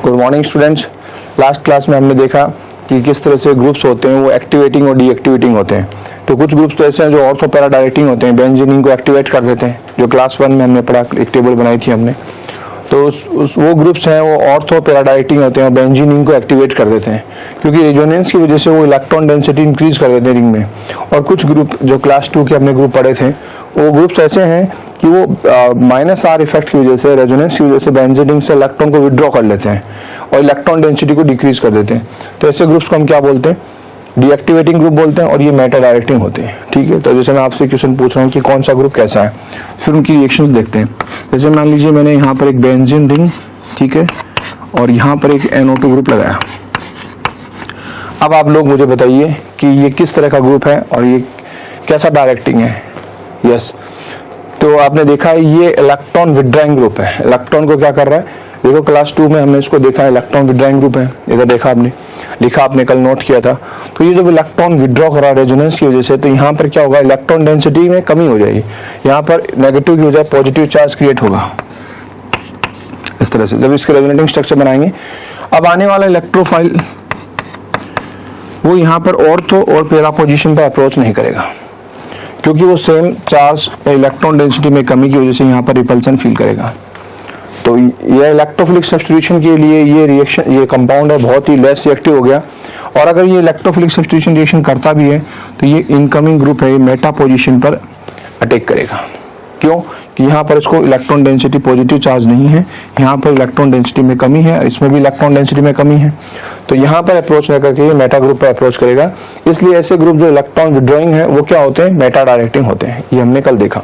Good morning students. Last class में हमने देखा कि किस तरह से ग्रुप्स होते हैं, वो एक्टिवेटिंग और डीएक्टिवेटिंग होते हैं। तो कुछ ग्रुप्स तो ऐसे हैं जो ऑर्थो पैरा डायरेक्टिंग होते हैं, बेंजीन को एक्टिवेट कर देते हैं, जो क्लास 1 में हमने पढ़ा, एक टेबल बनाई थी हमने। तो वो ग्रुप्स हैं वो ऑर्थो पैरा डायरेक्टिंग होते हैं और बेंजीन को एक्टिवेट कर देते हैं, क्योंकि रेजोनेंस की वजह से वो इलेक्ट्रॉन डेंसिटी इंक्रीज कर देते हैं रिंग में। और कुछ ग्रुप जो क्लास 2 के हमने ग्रुप पढ़े थे, वो ग्रुप्स ऐसे हैं कि वो माइनस आर इफेक्ट की वजह से, रेजोनेंस की वजह से बेंजीन से इलेक्ट्रॉन को विड्रॉ कर लेते हैं और इलेक्ट्रॉन डेंसिटी को डिक्रीज कर देते हैं। तो ऐसे ग्रुप्स को हम क्या बोलते हैं? डीएक्टिवेटिंग ग्रुप बोलते हैं, और ये मेटा डायरेक्टिंग होते हैं। ठीक है, तो जैसे मैं आपसे क्वेश्चन पूछ रहा हूँ कि कौन सा ग्रुप कैसा है, फिर उनकी रिएक्शंस देखते हैं। जैसे मान लीजिए मैंने यहाँ पर एक बेंजीन रिंग, ठीक है, और यहाँ पर एक NO2 ग्रुप लगाया। अब आप लोग मुझे बताइए कि ये किस तरह का ग्रुप है और ये कैसा डायरेक्टिंग है। यस, तो आपने देखा ये इलेक्ट्रॉन विड्रॉइंग ग्रुप है। इलेक्ट्रॉन को क्या कर रहा है, देखो क्लास 2 में हमने इसको देखा, इलेक्ट्रॉन विड्रॉइंग ग्रुप है। इधर देखा आपने, लिखा आपने कल नोट किया था। तो ये जब इलेक्ट्रॉन विड्रॉ करा रेजोनेंस की वजह से, तो यहाँ पर क्या होगा, इलेक्ट्रॉन डेंसिटी में कमी हो जाएगी। यहाँ पर नेगेटिव की वजह पॉजिटिव चार्ज क्रिएट होगा इस तरह से, जब इसके रेजोनेटिंग स्ट्रक्चर बनाएंगे। अब आने वाला इलेक्ट्रोफाइल वो यहाँ पर ऑर्थो और पैरा पोजीशन पर अप्रोच नहीं करेगा, क्योंकि वो सेम चार्ज इलेक्ट्रॉन डेंसिटी में कमी की वजह से यहाँ पर रिपल्सन फील करेगा। तो ये इलेक्ट्रोफिलिक सब्स्टिट्यूशन के लिए ये रिएक्शन, ये कंपाउंड है, बहुत ही लेस रिएक्टिव हो गया। और अगर ये इलेक्ट्रोफिलिक सब्स्टिट्यूशन रिएक्शन करता भी है तो ये इनकमिंग ग्रुप है, ये मेटा पोजीशन पर अटैक करेगा। क्यों? कि यहाँ पर इसको इलेक्ट्रॉन डेंसिटी पॉजिटिव चार्ज नहीं है, यहाँ पर इलेक्ट्रॉन डेंसिटी में कमी है, इसमें भी इलेक्ट्रॉन डेंसिटी में कमी है। तो यहाँ पर अप्रोच न करके ये मेटा ग्रुप पर अप्रोच करेगा। इसलिए ऐसे ग्रुप जो इलेक्ट्रॉन विड्रॉइंग है वो क्या होते हैं, मेटा डायरेक्टिंग होते हैं। ये हमने कल देखा।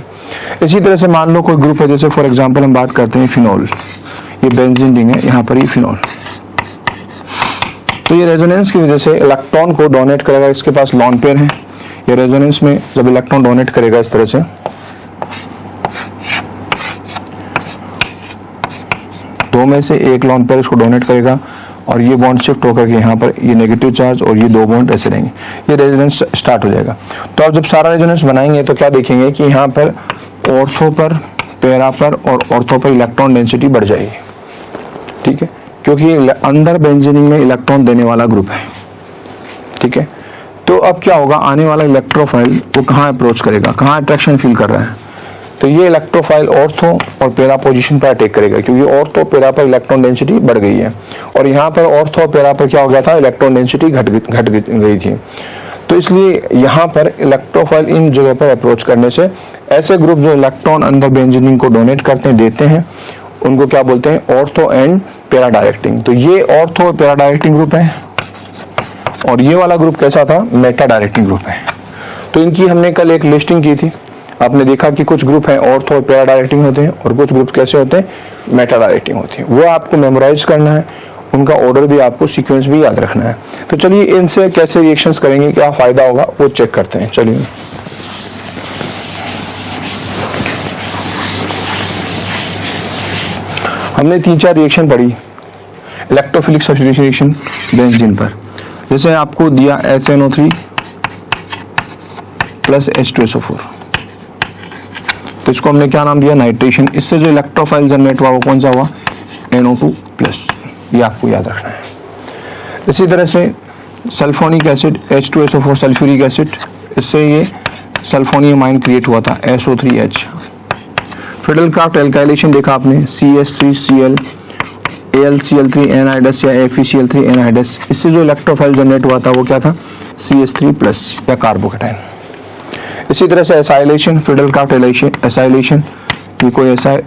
इसी तरह से मान लो कोई ग्रुप है, जैसे फॉर एग्जाम्पल हम बात करते हैं फिनोल, ये बेंजीन रिंग है, यहाँ पर ये फिनोल। तो ये रेजोनेंस की वजह से इलेक्ट्रॉन को डोनेट करेगा, इसके पास लॉन पेयर है। ये रेजोनेंस में जब इलेक्ट्रॉन डोनेट करेगा इस तरह से, दो में से एक लॉन पेयर इसको डोनेट करेगा और ये बॉन्ड शिफ्ट होकर के यहाँ पर ये नेगेटिव चार्ज और ये दो बॉन्ड ऐसे रहेंगे, ये रेजोनेंस स्टार्ट हो जाएगा। तो अब जब सारा रेजोनेंस बनाएंगे तो क्या देखेंगे कि यहाँ पर ऑर्थो पर, पैरा पर और ऑर्थो पर इलेक्ट्रॉन डेंसिटी बढ़ जाएगी। ठीक है, क्योंकि अंदर बेंजीन में इलेक्ट्रॉन देने वाला ग्रुप है। ठीक है, तो अब क्या होगा, आने वाला इलेक्ट्रोफाइल वो कहाँ अप्रोच करेगा, कहाँ अट्रैक्शन फील कर रहा है, तो ये इलेक्ट्रोफाइल ऑर्थो और पैरा पोजीशन पर अटैक करेगा, क्योंकि ऑर्थो पैरा पर इलेक्ट्रॉन डेंसिटी बढ़ गई है और यहाँ पर ऑर्थो और पैरा पर क्या हो गया था, इलेक्ट्रॉन डेंसिटी घट गई थी। तो इसलिए यहाँ पर इलेक्ट्रोफाइल इन जगह पर अप्रोच करने से ऐसे ग्रुप जो इलेक्ट्रॉन अंदर बेंजीन को डोनेट करते हैं, देते हैं, उनको क्या बोलते हैं, ऑर्थो एंड पैरा डायरेक्टिंग। तो ये ऑर्थो और पैरा डायरेक्टिंग ग्रुप है और ये वाला ग्रुप कैसा था, मेटा डायरेक्टिंग ग्रुप है। तो इनकी हमने कल एक लिस्टिंग की थी। आपने देखा कि कुछ ग्रुप हैं ऑर्थो और पैरा डायरेक्टिंग होते हैं और कुछ ग्रुप कैसे होते हैं, मेटा डायरेक्टिंग होती है। वो आपको मेमोराइज करना है, उनका ऑर्डर भी आपको, सीक्वेंस भी याद रखना है। तो चलिए इनसे कैसे रिएक्शंस करेंगे, क्या फायदा होगा वो चेक करते हैं। चलिए हमने 3-4 रिएक्शन पढ़ी इलेक्ट्रोफिलिक सब्स्टिट्यूशन रिएक्शन बेंजीन पर। जैसे आपको दिया HNO3 प्लस H2SO4, तो इसको हमने क्या नाम दिया, नाइट्रेशन। इससे जो इलेक्ट्रोफाइल जनरेट हुआ वो कौन सा हुआ, NO2 प्लस। ये आपको याद रखना है। इसी तरह से sulphonic acid H2SO4 sulphuric acid, इससे ये सल्फोनियम आयन क्रिएट हुआ था SO3H। फिडेलक्राफ्ट एल्काइलेशन देखा आपने, CH3Cl AlCl3 एनहाइड्रस या FeCl3 एनहाइड्रस। इससे जो इलेक्ट्रोफाइल जनरेट हुआ था वो क्या था, CH3 प्लस या कार्बोकेटाइन। इसी तरह से एसाइलेशन, फिडेलक्राफ्ट एसाइलेशन, ये कोई ऐसा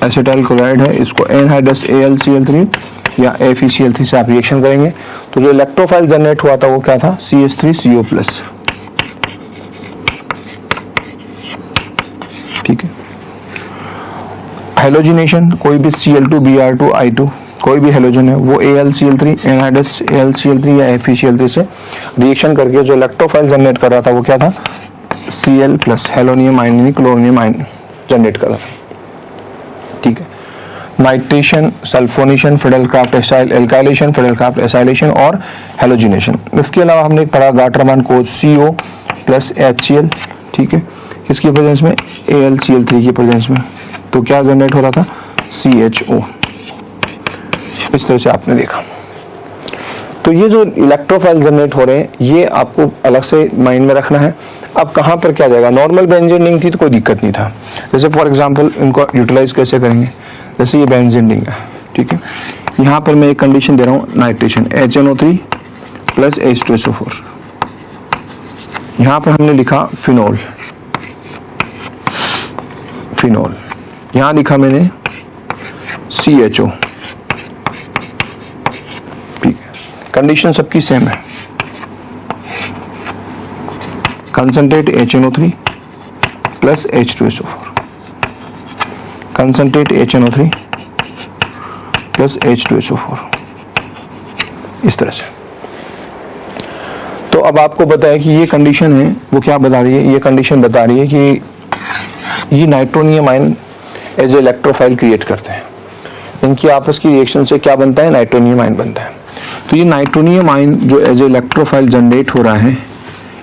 एसिटाइल क्लोराइड है, इसको एनहाइड्रस AlCl3 या FeCl3 से आप रिएक्शन करेंगे तो जो इलेक्ट्रोफाइल जनरेट हुआ था वो क्या था, CH3CO प्लस। ठीक है, हेलोजिनेशन, कोई भी Cl2Br2I2 कोई भी हेलोजन है वो AlCl3 एनहाइड्रस AlCl3 या FeCl3 से रिएक्शन करके जो इलेक्ट्रोफाइल जनरेट कर रहा था वो क्या था, Cl plus, halonium ion, chloronium ion generate कर रहा था। ठीक है, nitration, sulphonation, Friedel Crafts alkylation, Friedel Crafts acylation और हेलोजिनेशन। इसके अलावा हमने पढ़ा Gattermann Koch CO plus HCl। ठीक है, किसकी प्रेजेंस में, AlCl3 की प्रेजेंस में। तो क्या जनरेट हो रहा था, CHO। इस तरह से आपने देखा। तो ये जो इलेक्ट्रोफाइल जनरेट हो रहे हैं ये आपको अलग से माइंड में रखना है। अब कहाँ पर क्या जाएगा, नॉर्मल बेंजीन रिंग थी तो कोई दिक्कत नहीं था। जैसे फॉर एग्जांपल इनको यूटिलाइज कैसे करेंगे, जैसे ये बेंजीन रिंग है, ठीक है, यहाँ पर मैं एक कंडीशन दे रहा हूँ नाइट्रेशन HNO3 प्लस H2SO4। यहाँ पर हमने लिखा फिनोल, फिनोल, यहाँ लिखा मैंने CHO, ठीक है, कंडीशन सबकी सेम है। Concentrate HNO3 plus H2SO4, concentrate HNO3 plus H2SO4, इस तरह से। तो अब आपको बताया कि ये कंडीशन है वो क्या बता रही है, ये कंडीशन बता रही है कि ये nitronium ion as electrophile create करते हैं। इनकी आपस की रिएक्शन से क्या बनता है, नाइट्रोनियम आयन बनता है। तो ये नाइट्रोनियम आयन जो एज इलेक्ट्रोफाइल जनरेट हो रहा है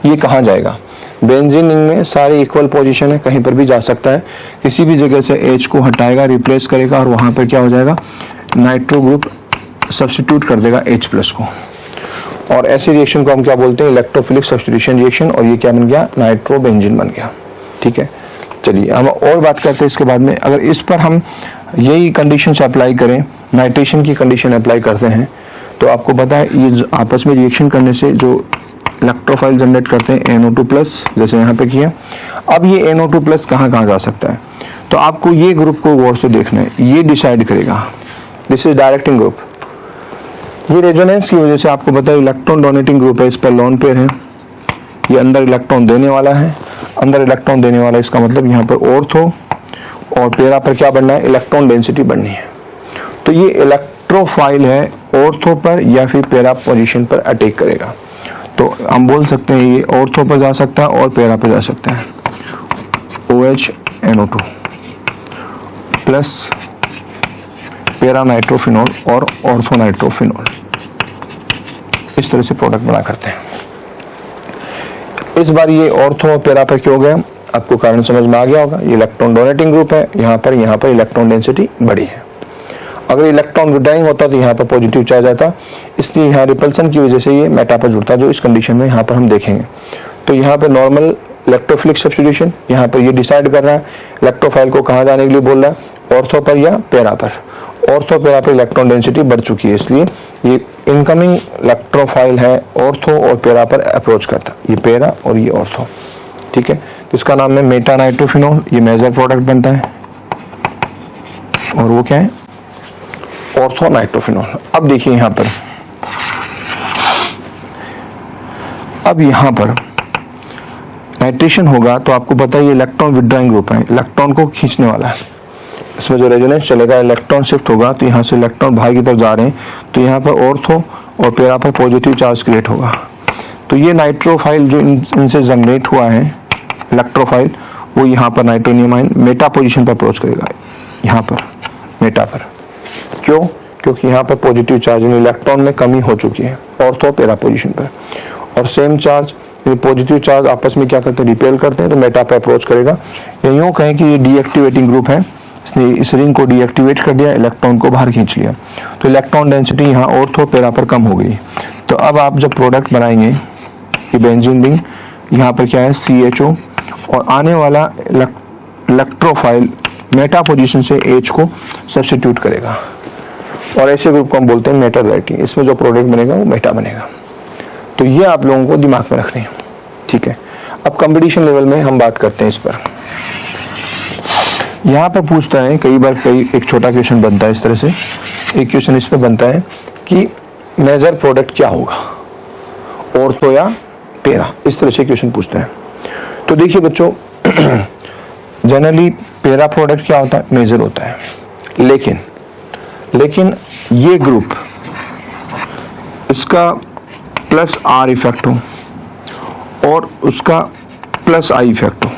ये कहाँ जाएगा, बेंजीन रिंग में सारे इक्वल पोजीशन है, कहीं पर भी जा सकता है, किसी भी जगह से H को हटाएगा, रिप्लेस करेगा और वहां पर क्या हो जाएगा, नाइट्रो ग्रुप सब्स्टिट्यूट कर देगा H प्लस को। और ऐसे रिएक्शन को हम क्या बोलते हैं, इलेक्ट्रोफिलिक सब्स्टिट्यूशन रिएक्शन, और ये क्या बन गया, नाइट्रो बेंजीन बन गया। ठीक है, चलिए हम और बात करते हैं इसके बाद में। अगर इस पर हम यही कंडीशन से अप्लाई करें, नाइट्रेशन की कंडीशन अप्लाई करते हैं, तो आपको पता है ये आपस में रिएक्शन करने से जो इलेक्ट्रोफाइल जनरेट करते हैं NO2 प्लस, जैसे यहाँ पे किया। अब ये NO2 प्लस कहाँ कहाँ जा सकता है, तो आपको ये ग्रुप को गौर से देखना है, ये डिसाइड करेगा। This is directing group. ये रेजोनेंस की वजह से आपको पता है इलेक्ट्रॉन डोनेटिंग ग्रुप है, इस पर लोन पेयर है, ये अंदर इलेक्ट्रॉन देने वाला है, अंदर इलेक्ट्रॉन देने वाला है, इसका मतलब यहाँ पर ऑर्थो और पेरा पर क्या बढ़ना है, इलेक्ट्रॉन डेंसिटी बढ़नी है। तो ये इलेक्ट्रोफाइल है, ऑर्थो पर या फिर पेरा पोजीशन पर अटैक करेगा। तो हम बोल सकते हैं ये ऑर्थो पर जा सकता है और पेरा पर जा सकता है। OH NO2 प्लस पेरा नाइट्रोफिनॉल और ऑर्थो नाइट्रोफिनॉल, इस तरह से प्रोडक्ट बना करते हैं। इस बार ये ऑर्थो और पेरा पर क्यों हो गया, आपको कारण समझ में आ गया होगा। ये इलेक्ट्रॉन डोनेटिंग ग्रुप है, यहाँ पर इलेक्ट्रॉन डेंसिटी बड़ी है। अगर इलेक्ट्रॉन विड्रॉइंग होता तो यहाँ पर पॉजिटिव चार्ज आता, इसलिए यहाँ रिपल्सन की वजह से ये मेटा पर जुड़ता, जो इस कंडीशन में यहाँ पर हम देखेंगे। तो यहाँ पर नॉर्मल इलेक्ट्रोफिलिक सब्स्टिट्यूशन, यहाँ पर ये डिसाइड कर रहा है इलेक्ट्रोफाइल को कहाँ जाने के लिए बोल रहा है, ऑर्थो पर या पेरा पर। ऑर्थो पेरा पर इलेक्ट्रॉन डेंसिटी बढ़ चुकी है, इसलिए ये इनकमिंग इलेक्ट्रोफाइल है ऑर्थो और पेरा पर अप्रोच करता, ये पेरा और ये ऑर्थो। ठीक है, तो इसका नाम है मेटा नाइट्रोफिनॉल, ये मेजर प्रोडक्ट बनता है, और वो क्या है, ऑर्थो नाइट्रोफिनॉल। अब देखिए यहाँ पर, अब यहाँ पर नाइट्रेशन होगा तो आपको पता है ये इलेक्ट्रॉन विड्रॉइंग ग्रुप है, इलेक्ट्रॉन को खींचने वाला है। इसमें जो रेजोनेंस चलेगा, इलेक्ट्रॉन शिफ्ट होगा, तो यहाँ से इलेक्ट्रॉन बाहर की तरफ जा रहे हैं, तो यहाँ पर ऑर्थो और पेरा पर पॉजिटिव चार्ज क्रिएट होगा। तो ये नाइट्रोफाइल जो इनसे जनरेट हुआ है इलेक्ट्रोफाइल, वो यहाँ पर नाइट्रोनियम आयन मेटा पोजीशन पर अप्रोच करेगा, यहाँ पर मेटा पर। क्यों, क्योंकि यहाँ पर पॉजिटिव चार्ज इलेक्ट्रॉन में कमी हो चुकी है ऑर्थो पेरा पोजीशन पर, और सेम चार्ज पॉजिटिव चार्ज आपस में क्या करते हैं, रिपेल करते हैं, तो मेटा पे अप्रोच करेगा। या यूं कहें कि ये डीएक्टिवेटिंग ग्रुप है, इसने इस रिंग को डीएक्टिवेट कर दिया, इलेक्ट्रॉन को बाहर खींच लिया, तो इलेक्ट्रॉन डेंसिटी यहाँ ऑर्थो पेरा पर कम हो गई। तो अब आप जब प्रोडक्ट बनाएंगे, ये बेंजीन रिंग, यहाँ पर क्या है CHO, और आने वाला इलेक्ट्रोफाइल मेटा पोजीशन से H को सब्स्टिट्यूट करेगा, और ऐसे ग्रुप को हम बोलते हैं मेटा राइटिंग। इसमें जो प्रोडक्ट बनेगा वो मेटा बनेगा। तो ये आप लोगों को दिमाग में रखनी है। ठीक है, अब कंपटीशन लेवल में हम बात करते हैं इस पर। यहाँ पर पूछता है कई बार, एक छोटा क्वेश्चन बनता है इस तरह से, एक क्वेश्चन इस पर बनता है कि मेजर प्रोडक्ट क्या होगा, ऑर्थो या पेरा, इस तरह से क्वेश्चन पूछते हैं। तो देखिए बच्चों, जनरली पेरा प्रोडक्ट क्या होता है, मेजर होता है, लेकिन ये ग्रुप, इसका प्लस R इफेक्ट हो और उसका प्लस I इफेक्ट हो,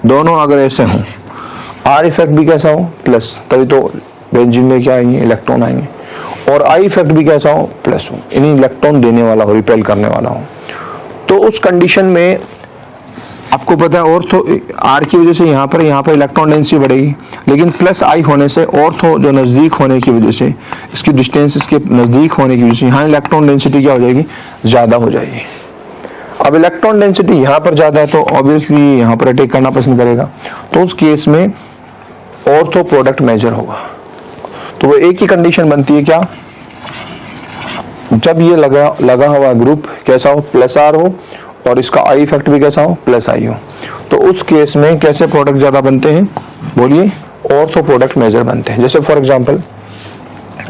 दोनों अगर ऐसे हों, R इफेक्ट भी कैसा हो प्लस, तभी तो बेंजीन में क्या आएंगे, इलेक्ट्रॉन आएंगे, और I इफेक्ट भी कैसा हो, प्लस हो, यानी इलेक्ट्रॉन देने वाला हो, रिपेल करने वाला हो। तो उस कंडीशन में आपको आपको पता है ऑर्थो आर की वजह से यहाँ पर इलेक्ट्रॉन डेंसिटी बढ़ेगी, लेकिन प्लस आई होने से ऑर्थो जो नज़दीक होने की वजह से, इसकी डिस्टेंस इसके नज़दीक होने की वजह से यहाँ इलेक्ट्रॉन डेंसिटी क्या हो जाएगी, ज़्यादा हो जाएगी। अब इलेक्ट्रॉन डेंसिटी यहाँ पर ज़्यादा है तो ऑब्वियसली यहाँ पर अटैक करना पसंद करेगा, तो उस केस में ऑर्थो प्रोडक्ट मेजर होगा। तो वो एक ही कंडीशन बनती है क्या, जब ये लगा हुआ ग्रुप कैसा हो, प्लस आर हो, और इसका आई इफेक्ट भी कैसा हो, प्लस आई हो, तो उस केस में कैसे प्रोडक्ट ज्यादा बनते हैं, बोलिए ऑर्थो प्रोडक्ट मेजर बनते हैं। जैसे फॉर एग्जांपल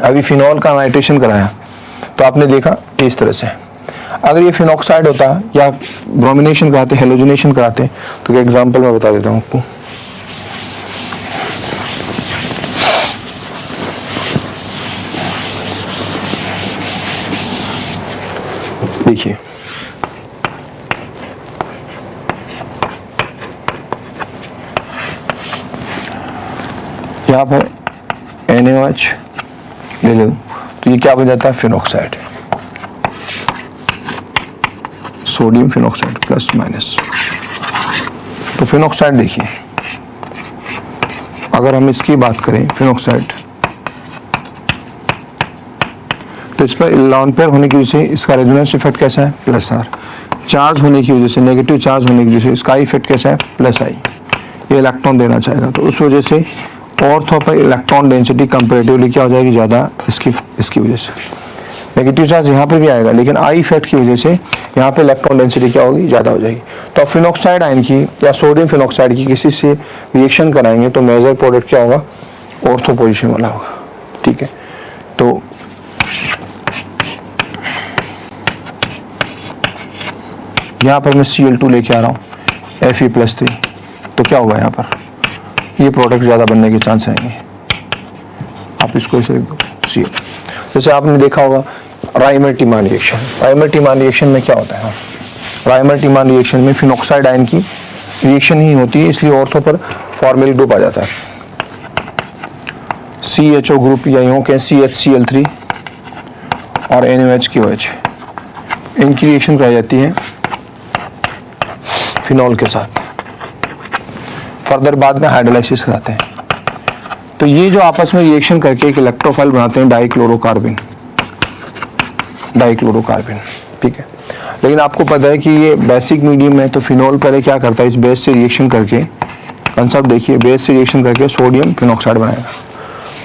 अभी फिनॉल का नाइट्रेशन कराया तो आपने देखा इस तरह से, अगर ये फिनॉक्साइड होता या ब्रोमिनेशन कराते, हेलोजिनेशन कराते, तो एक एग्जांपल मैं बता देता हूँ आपको। देखिए यहाँ पर NaOH ले लो तो ये क्या बन जाता है, phenoxide, sodium phenoxide plus minus. तो फिनॉक्साइड देखिए, अगर हम इसकी बात करें फिनॉक्साइड, तो इस पर लॉन पेयर होने की वजह से इसका रेजोनेंस इफेक्ट कैसा है, प्लस आर। चार्ज होने की वजह से, नेगेटिव चार्ज होने की वजह से इसका इफेक्ट कैसा है, प्लस आई। ये इलेक्ट्रॉन देना चाहेगा, तो उस वजह से ऑर्थो पर इलेक्ट्रॉन डेंसिटी कंपैरेटिवली क्या हो जाएगी, ज़्यादा, इसकी वजह से। नेगेटिव चार्ज यहाँ पे भी आएगा, लेकिन आई इफेक्ट की वजह से यहाँ पे इलेक्ट्रॉन डेंसिटी क्या होगी, ज़्यादा हो जाएगी। तो फिनॉक्साइड आयन की या सोडियम फिनॉक्साइड की किसी से रिएक्शन कराएंगे तो मेजर प्रोडक्ट क्या होगा, ऑर्थो पोजिशन वाला होगा। ठीक है, तो यहाँ पर मैं Cl2 लेके आ रहा हूँ Fe+3, तो क्या होगा यहाँ पर, ये प्रोडक्ट ज़्यादा बनने के चांस रहेंगे। आप इसको ऐसे लिख दो Cl। जैसे आपने देखा होगा राइमर-टीमान रिएक्शन, राइमर-टीमान रिएक्शन में क्या होता है, राइमर-टीमान रिएक्शन में फिनॉक्साइड आयन की रिएक्शन ही होती है, इसलिए ऑर्थो पर फॉर्मल ग्रुप आ जाता है, CHO ग्रुप या यूँ कहें CHCl3 और NaOH की OH, इनकी रिएक्शन कराई जाती है फिनॉल के साथ। फर्दर बाद में हाइड्रोलाइसिस कराते हैं। तो ये जो आपस में रिएक्शन करके एक इलेक्ट्रोफाइल बनाते हैं डाइक्लोरोकार्बन, ठीक है। लेकिन आपको पता है कि ये बेसिक मीडियम है, तो फिनॉल पहले क्या करता है, इस बेस से रिएक्शन करके, कंसेप्ट देखिए, बेस से रिएक्शन करके सोडियम फिनॉक्साइड बनाएगा।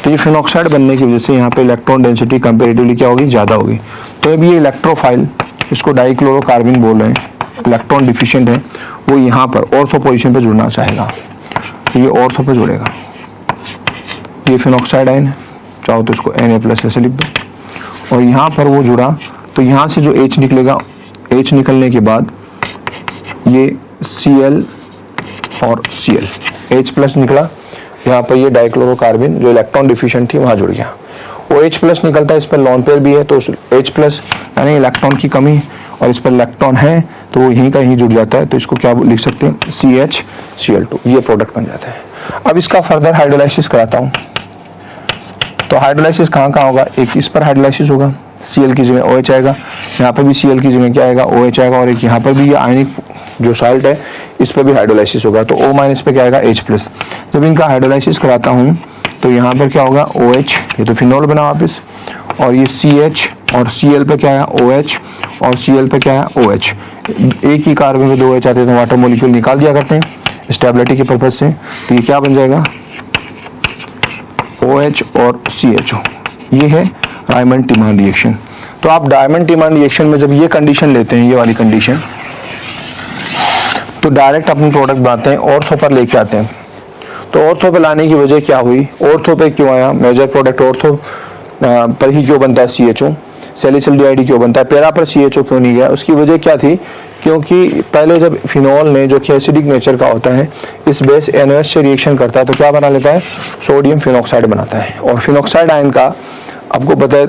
तो ये फिनॉक्साइड बनने की वजह से यहाँ पे इलेक्ट्रॉन डेंसिटी कंपेरेटिवली क्या होगी, ज़्यादा होगी। तो अब ये इलेक्ट्रोफाइल, इसको डाइक्लोरोकार्बन बोल रहे हैं, इलेक्ट्रॉन डिफिशिएंट है, वो यहाँ पर ऑर्थो पोजीशन पे जुड़ना चाहेगा, तो ये ऑर्थो पे जुड़ेगा। ये फिनॉक्साइड आयन है, चाहो तो इसको Na+ ऐसे लिख दो, और यहाँ पर वो जुड़ा, तो यहाँ से जो H निकलेगा, H निकलने के बाद ये Cl और Cl, H+ निकला, यहाँ पर ये डाइक्लोरोकार्बन जो इलेक्ट्रॉन डिफिशिएंट थी वहाँ जुड़ गया। वो H+ निकलता है, इस पर लॉन पेयर भी है, तो H+ यानी इलेक्ट्रॉन की कमी, और इस पर इलेक्ट्रॉन है तो वो यहीं का यहीं जुड़ जाता है, तो इसको क्या लिख सकते हैं, CHCl2, ये प्रोडक्ट बन जाता है। अब इसका फर्दर हाइड्रोलाइसिस कराता हूँ, तो हाइड्रोलाइसिस कहाँ कहाँ होगा, एक इस पर हाइड्रोलाइसिस होगा, Cl की जगह OH आएगा, यहाँ पर भी Cl की जगह क्या आएगा, OH आएगा, और एक यहाँ पर भी ये आयनिक जो साल्ट है इस पर भी हाइड्रोलाइसिस होगा, तो O- पे क्या आएगा, H+। जब इनका हाइड्रोलाइसिस कराता हूँ तो यहाँ पर क्या होगा, OH, ये तो फिनॉल बना वापस, और ये CH, और Cl पे क्या है, OH, और Cl पे क्या है, OH। एक ही कार्बन में 2 OH आते हैं तो वाटर मॉलिक्यूल निकाल दिया करते हैं स्टेबिलिटी के पर्पज से, तो ये क्या बन जाएगा, OH और CHO। ये है रायमंड-टीमान रिएक्शन। तो आप डायमंड-टीमान रिएक्शन में जब ये कंडीशन लेते हैं, ये वाली कंडीशन, तो डायरेक्ट अपने प्रोडक्ट बनाते हैं, ऑर्थो पर लेके आते हैं। तो ऑर्थो पे लाने की वजह क्या हुई, ऑर्थो पे क्यों आया, मेजर प्रोडक्ट ऑर्थो पर ही क्यों बनता है CHO, सैलिसिल DID क्यों बनता है, पैरा पर CHO क्यों नहीं गया, उसकी वजह क्या थी, क्योंकि पहले जब फिनॉल ने, जो कि एसिडिक नेचर का होता है, इस बेस NaOH से रिएक्शन करता है तो क्या बना लेता है, सोडियम फिनॉक्साइड बनाता है। और फिनॉक्साइड आयन का आपको पता है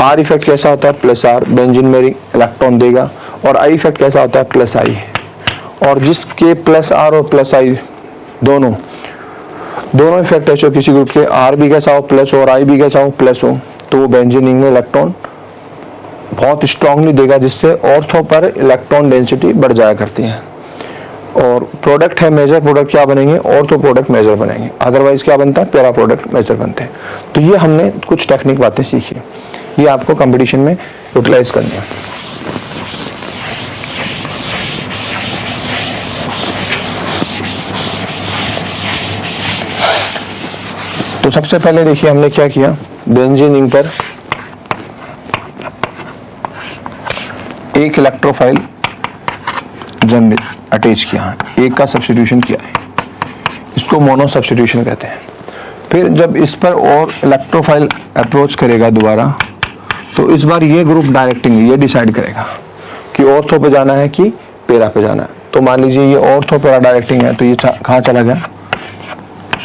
R इफेक्ट कैसा होता है, +R, बेंजीन में इलेक्ट्रॉन देगा, और I इफेक्ट कैसा होता है, +I। और जिसके +R और +I दोनों इफेक्ट है, किसी ग्रुप के R भी कैसा हो प्लस और I भी कैसा हो प्लस हो, तो वो बेंजीन में इलेक्ट्रॉन बहुत स्ट्रांगली देगा, जिससे ऑर्थो पर इलेक्ट्रॉन डेंसिटी बढ़ जाया करती है। और प्रोडक्ट है मेजर प्रोडक्ट क्या बनेंगे, ऑर्थो प्रोडक्ट मेजर बनेंगे, अदरवाइज क्या बनता है, पैरा प्रोडक्ट मेजर बनते हैं। तो ये हमने कुछ टेक्निक बातें सीखी, ये आपको कंपटीशन में यूटिलाइज करनी है। तो सबसे पहले देखिए हमने क्या किया, बेंजीन रिंग पर एक इलेक्ट्रोफाइल जनरेट अटैच किया, एक का सब्स्टिट्यूशन किया है, इसको मोनो सब्स्टिट्यूशन कहते हैं। फिर जब इस पर और इलेक्ट्रोफाइल अप्रोच करेगा दोबारा, तो इस बार ये ग्रुप डायरेक्टिंग ये डिसाइड करेगा कि ऑर्थो पे जाना है कि पैरा पे जाना है। तो मान लीजिए ये ऑर्थो पैरा डायरेक्टिंग है, तो ये कहाँ चला गया,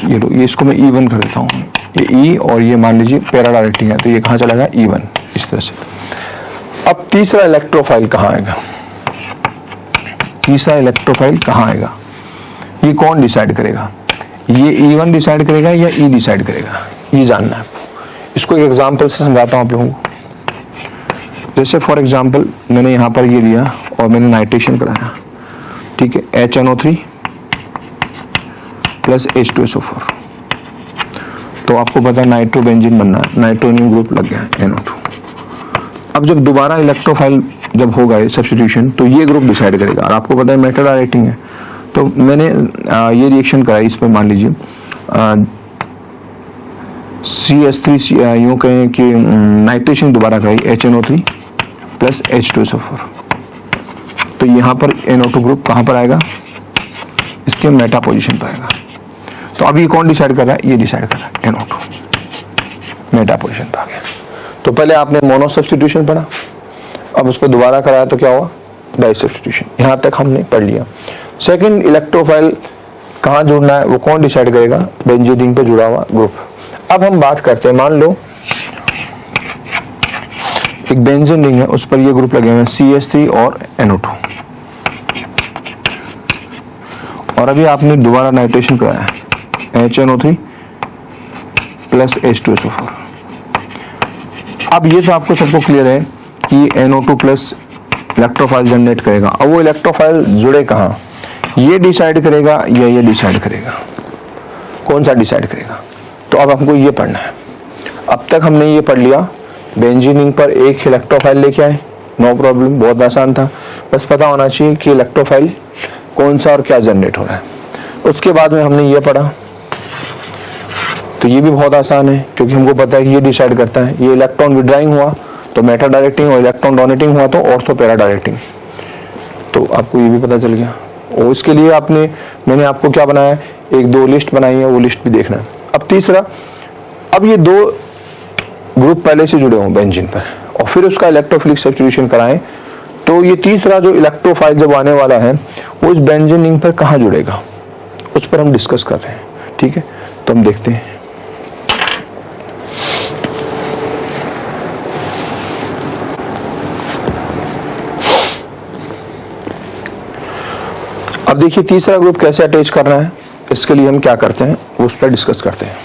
ये इसको मैं E1 कर देता हूँ, ये E और ये मान लीजिए पैरा डायरेक्टिंग है, तो ये कहाँ चला गया, E1, इस तरह से। अब तीसरा इलेक्ट्रोफाइल कहाँ आएगा, तीसरा इलेक्ट्रोफाइल कहाँ आएगा, ये कौन डिसाइड करेगा, ये E1 डिसाइड करेगा या E डिसाइड करेगा, ये जानना है आपको। इसको एक एग्जांपल से समझाता हूँ आप लोगों को। जैसे फॉर एग्जांपल मैंने यहाँ पर ये दिया और मैंने नाइट्रेशन कराया, ठीक है, HNO3 प्लस H2SO4, तो आपको पता है नाइट्रोबेंजीन बनना है, नाइट्रोनियम ग्रुप लग गया है NO2। अब जब दोबारा इलेक्ट्रोफाइल जब होगा सब्स्टिट्यूशन, तो ये ग्रुप डिसाइड करेगा, और आपको पता है मेटल डायरेक्टिंग है, तो मैंने ये रिएक्शन कराई, इस पर मान लीजिए CS3 यूँ कहें कि नाइट्रेशन दोबारा कराई HNO3 प्लस H2SO4, तो यहाँ पर NO2 ग्रुप कहाँ पर आएगा, इसके मेटा पोजीशन पर आएगा। तो अब ये कौन डिसाइड कर रहा है, ये डिसाइड कर रहा है NO2 मेटा पोजीशन पर आ गया। तो पहले आपने मोनो सब्स्टिट्यूशन पढ़ा, अब उसको दोबारा कराया तो क्या हुआ, डाई सब्स्टिट्यूशन। यहाँ तक हमने पढ़ लिया। सेकंड, इलेक्ट्रोफाइल कहाँ जुड़ना है वो कौन डिसाइड करेगा, बेंजीन रिंग पे जुड़ा हुआ ग्रुप। अब हम बात करते हैं, मान लो एक बेंजीन रिंग है, उस पर ये ग्रुप लगे हुए हैं CS3 और NO2, और अभी आपने दोबारा नाइट्रेशन कराया है HNO3 प्लस H2SO4। अब ये तो आपको सबको क्लियर है कि NO2 प्लस इलेक्ट्रोफाइल जनरेट करेगा। अब वो इलेक्ट्रोफाइल जुड़े कहाँ, ये डिसाइड करेगा या ये डिसाइड करेगा, कौन सा डिसाइड करेगा। तो अब हमको ये पढ़ना है। अब तक हमने ये पढ़ लिया, बेंजीन रिंग पर एक इलेक्ट्रोफाइल लेके आए, नो प्रॉब्लम, बहुत आसान था, बस पता होना चाहिए कि इलेक्ट्रोफाइल कौन सा और क्या जनरेट हो रहा है। उसके बाद में हमने ये पढ़ा, तो ये भी बहुत आसान है, क्योंकि हमको पता है कि ये डिसाइड करता है, ये इलेक्ट्रॉन विड्राइंग हुआ तो मेटा डायरेक्टिंग, और इलेक्ट्रॉन डोनेटिंग हुआ तो ऑर्थो पैरा डायरेक्टिंग। तो आपको ये भी पता चल गया। और इसके लिए मैंने आपको क्या बनाया, एक दो लिस्ट बनाई है, वो लिस्ट भी देखना है। अब तीसरा, अब ये दो ग्रुप पहले से जुड़े हों बेंजीन पर, और फिर उसका इलेक्ट्रोफिलिक सब्स्टिट्यूशन कराएं, तो ये तीसरा जो इलेक्ट्रोफाइल जब आने वाला है वो इस बेंजीन रिंग पर कहाँ जुड़ेगा, उस पर हम डिस्कस कर रहे हैं। ठीक है, तो हम देखते हैं। अब देखिए तीसरा ग्रुप कैसे अटैच करना है, इसके लिए हम क्या करते हैं वो उस पर डिस्कस करते हैं।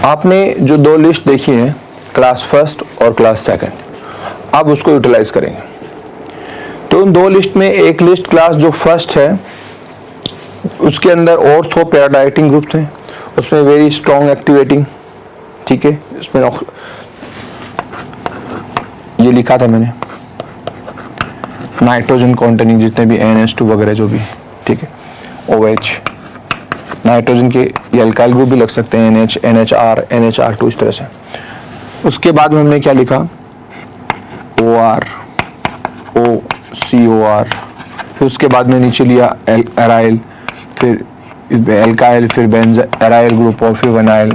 आपने जो दो लिस्ट देखी है, क्लास फर्स्ट और क्लास सेकंड, अब उसको यूटिलाइज करेंगे। तो उन दो लिस्ट में एक लिस्ट क्लास जो फर्स्ट है उसके अंदर ऑर्थो पैरा डायरेक्टिंग ग्रुप थे, उसमें वेरी स्ट्रॉन्ग एक्टिवेटिंग, ठीक है, इसमें ये लिखा था मैंने नाइट्रोजन कॉन्टेनिंग जितने भी NH2 वगैरह जो भी, ठीक है, OH, नाइट्रोजन के एल्काइल ग्रुप भी लग सकते हैं, NH, NHR, NHR2 इस तरह से। उसके बाद में हमने क्या लिखा, OR, OCOR, फिर उसके बाद में नीचे लिया एराइल, फिर एल्काइल, फिर बेंज एराइल ग्रुप, और फिर विनाइल,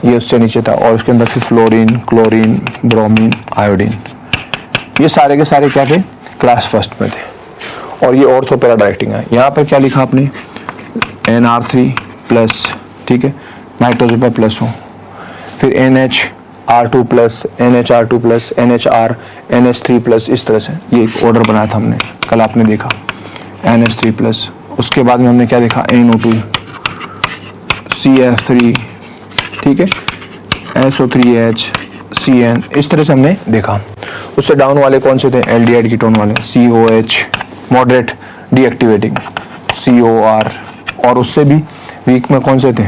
ये उससे नीचे था, और उसके अंदर फिर फ्लोरीन, क्लोरीन, ब्रोमीन, आयोडीन, ये सारे के सारे क्या थे, क्लास फर्स्ट में थे। और ये ऑर्थो पैरा डायरेक्टिंग है। यहाँ पर क्या लिखा आपने, NR3 प्लस, ठीक है, नाइट्रोजन पर प्लस हो, फिर NH R2 plus NHR2 plus NHR NH3 plus, इस तरह से ये एक ऑर्डर बनाया था हमने, कल आपने देखा NH3 प्लस। उसके बाद में हमने क्या देखा, NO2 CF3, ठीक है, SO3H CN, इस तरह से हमने देखा। उससे डाउन वाले कौन से थे, एल्डिहाइड कीटोन वाले, COH मॉडरेट डीएक्टिवेटिंग, COR, और उससे भी वीक में कौन से थे,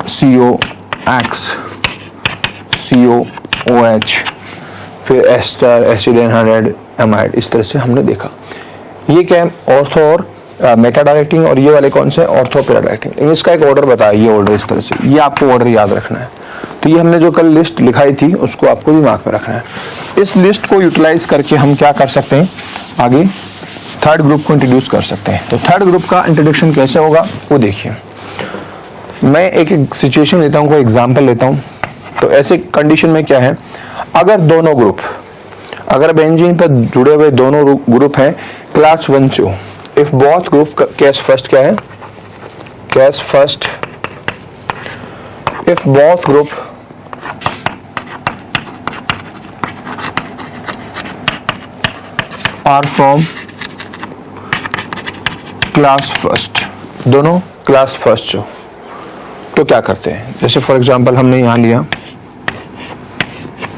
COX, COOH, फिर एस्टर, एसिड एनहाइड्राइड एमाइड, इस तरह से हमने देखा। ये क्या है, ऑर्थो और मेटा डायरेक्टिंग, और ये वाले कौन से, ऑर्थो पैरा डायरेक्टिंग। इसका एक ऑर्डर बताया, ये ऑर्डर इस तरह से, ये आपको ऑर्डर याद रखना है। तो ये हमने जो कल लिस्ट लिखाई थी उसको आपको दिमाग में रखना है। इस लिस्ट को यूटिलाइज करके हम क्या कर सकते हैं, आगे थर्ड ग्रुप को इंट्रोड्यूस कर सकते हैं। तो थर्ड ग्रुप का इंट्रोडक्शन कैसे होगा वो देखिए। मैं एक सिचुएशन लेता हूँ, कोई एग्जाम्पल लेता हूँ। तो ऐसे कंडीशन में क्या है, अगर दोनों ग्रुप, अगर बेंजीन पर जुड़े हुए दोनों ग्रुप हैं क्लास 1 से, if both group, case first क्या है, case first, if both group are from class first, दोनों क्लास फर्स्ट हो, तो क्या करते हैं, जैसे फॉर एग्जांपल हमने यहां लिया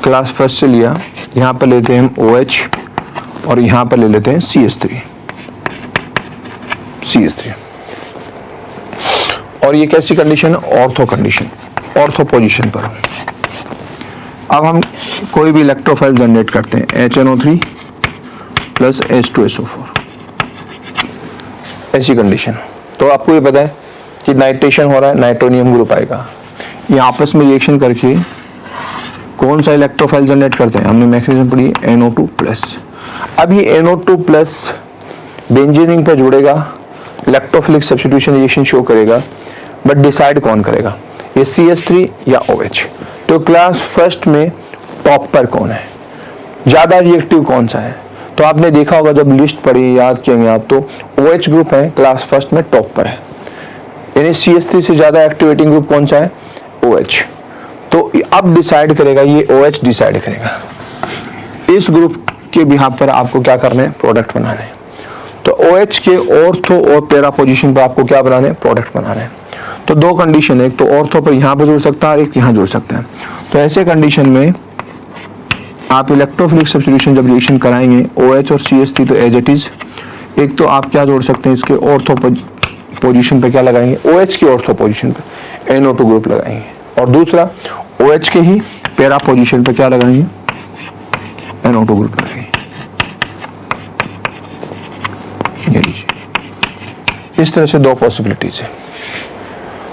क्लास फर्स्ट से लिया, यहां पर लेते हैं हम OH और यहां पर ले लेते हैं CH3, और ये कैसी कंडीशन है, ऑर्थो कंडीशन, ऑर्थो पोजीशन पर। अब हम कोई भी इलेक्ट्रोफाइल जनरेट करते हैं, HNO3 प्लस H2SO4, ऐसी कंडीशन। तो आपको ये पता है कि नाइट्रेशन हो रहा है, नाइट्रोनियम ग्रुप आएगा, ये आपस में रिएक्शन करके कौन सा इलेक्ट्रोफाइल जनरेट करते हैं, हमने मैकेनिज्म पढ़ी NO2 प्लस। अब ये NO2 प्लस बेंजीनिंग पर जुड़ेगा, इलेक्ट्रोफिलिक सब्स्टिट्यूशन रिएक्शन शो करेगा, बट डिसाइड कौन करेगा, ये CH3 या OH। तो क्लास फर्स्ट में टॉप पर कौन है, ज्यादा रिएक्टिव कौन सा है, तो आपने देखा होगा जब लिस्ट पढ़ी, याद किएंगे आप, तो OH ग्रुप है क्लास फर्स्ट में टॉप पर है, यानी CH3 से ज्यादा एक्टिवेटिंग ग्रुप कौन सा है, OH। तो अब डिसाइड करेगा, ये OH डिसाइड करेगा, इस ग्रुप के बिहाफ पर आपको क्या करना है, प्रोडक्ट बनाना है। तो OH के ऑर्थो और पैरा पोजीशन पर आपको क्या बनाना है, प्रोडक्ट बनाना है। तो दो कंडीशन है, एक तो ऑर्थो पर यहां पर जुड़ सकता है, एक यहां जुड़ सकता है। तो ऐसे कंडीशन में आप इलेक्ट्रोफिलिक सब्स्टिट्यूशन जब रिएक्शन कराएंगे, OH और CH3 तो एज इट इज, एक तो आप क्या जोड़ सकते हैं, इसके ऑर्थो पोजीशन पे क्या लगाएंगे, OH की ऑर्थो पोजीशन पे NO2 ग्रुप लगाएंगे, और दूसरा OH के ही पैरा पोजीशन पे क्या लगाएंगे, NO2 ग्रुप लगाएंगे। ये लीजिए, इस तरह से दो पॉसिबिलिटीज है।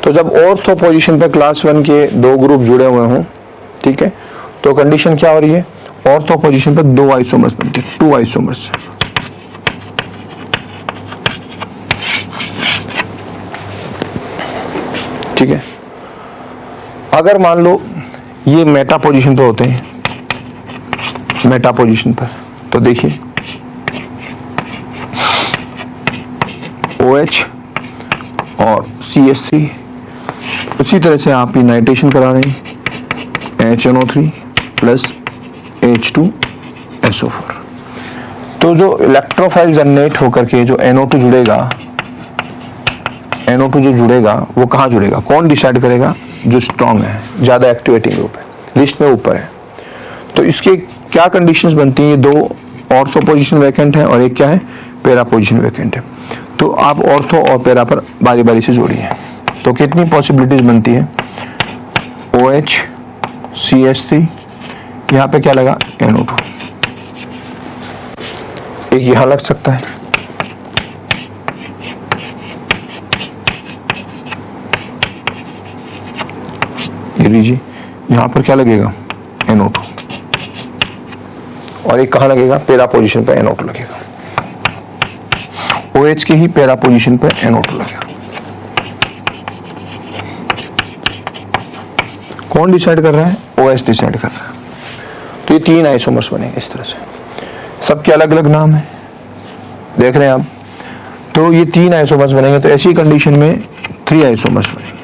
तो जब ऑर्थो पोजीशन पे क्लास 1 के दो ग्रुप जुड़े हुए हों, ठीक है, तो कंडीशन क्या हो रही है, ऑर्थो पोजीशन पे दो आइसोमर्स बनते हैं, 2 आइसोमर्स। ठीक है, अगर मान लो ये मेटा पोजीशन पे होते हैं, मेटा पोजीशन पर, तो देखिए OH और CH3, उसी तरह से आप ये नाइट्रेशन करा रहे हैं, HNO3 प्लस H2SO4। तो जो इलेक्ट्रोफाइल जनरेट होकर के जो NO2 जुड़ेगा, NO2 जो जुड़ेगा वो कहाँ जुड़ेगा, कौन डिसाइड करेगा, जो स्ट्रॉन्ग है, ज्यादा एक्टिवेटिंग ग्रुप है, लिस्ट में ऊपर है। तो इसके क्या कंडीशंस बनती हैं, ये दो ऑर्थो पोजीशन वैकेंट है और एक क्या है, पैरा पोजीशन वैकेंट है। तो आप ऑर्थो और पैरा पर बारी बारी से जोड़िए, तो कितनी पॉसिबिलिटीज बनती है, OH CH3, यहाँ पे क्या लगा, NO2, एक यहां लग सकता है, ये लीजिए, यहां पर क्या लगेगा, NO2, और एक कहां लगेगा, पैरा पोजीशन पे NO2 लगेगा, OH के ही पैरा पोजीशन पे NO2 लगेगा। कौन डिसाइड कर रहा है, OH डिसाइड कर रहा है। तो ये 3 आइसोमर्स बनेंगे इस तरह से, सबके अलग अलग नाम है, देख रहे हैं आप। तो ये 3 आइसोमर्स बनेंगे, तो ऐसी कंडीशन में 3 आइसोमर्स बनेंगे।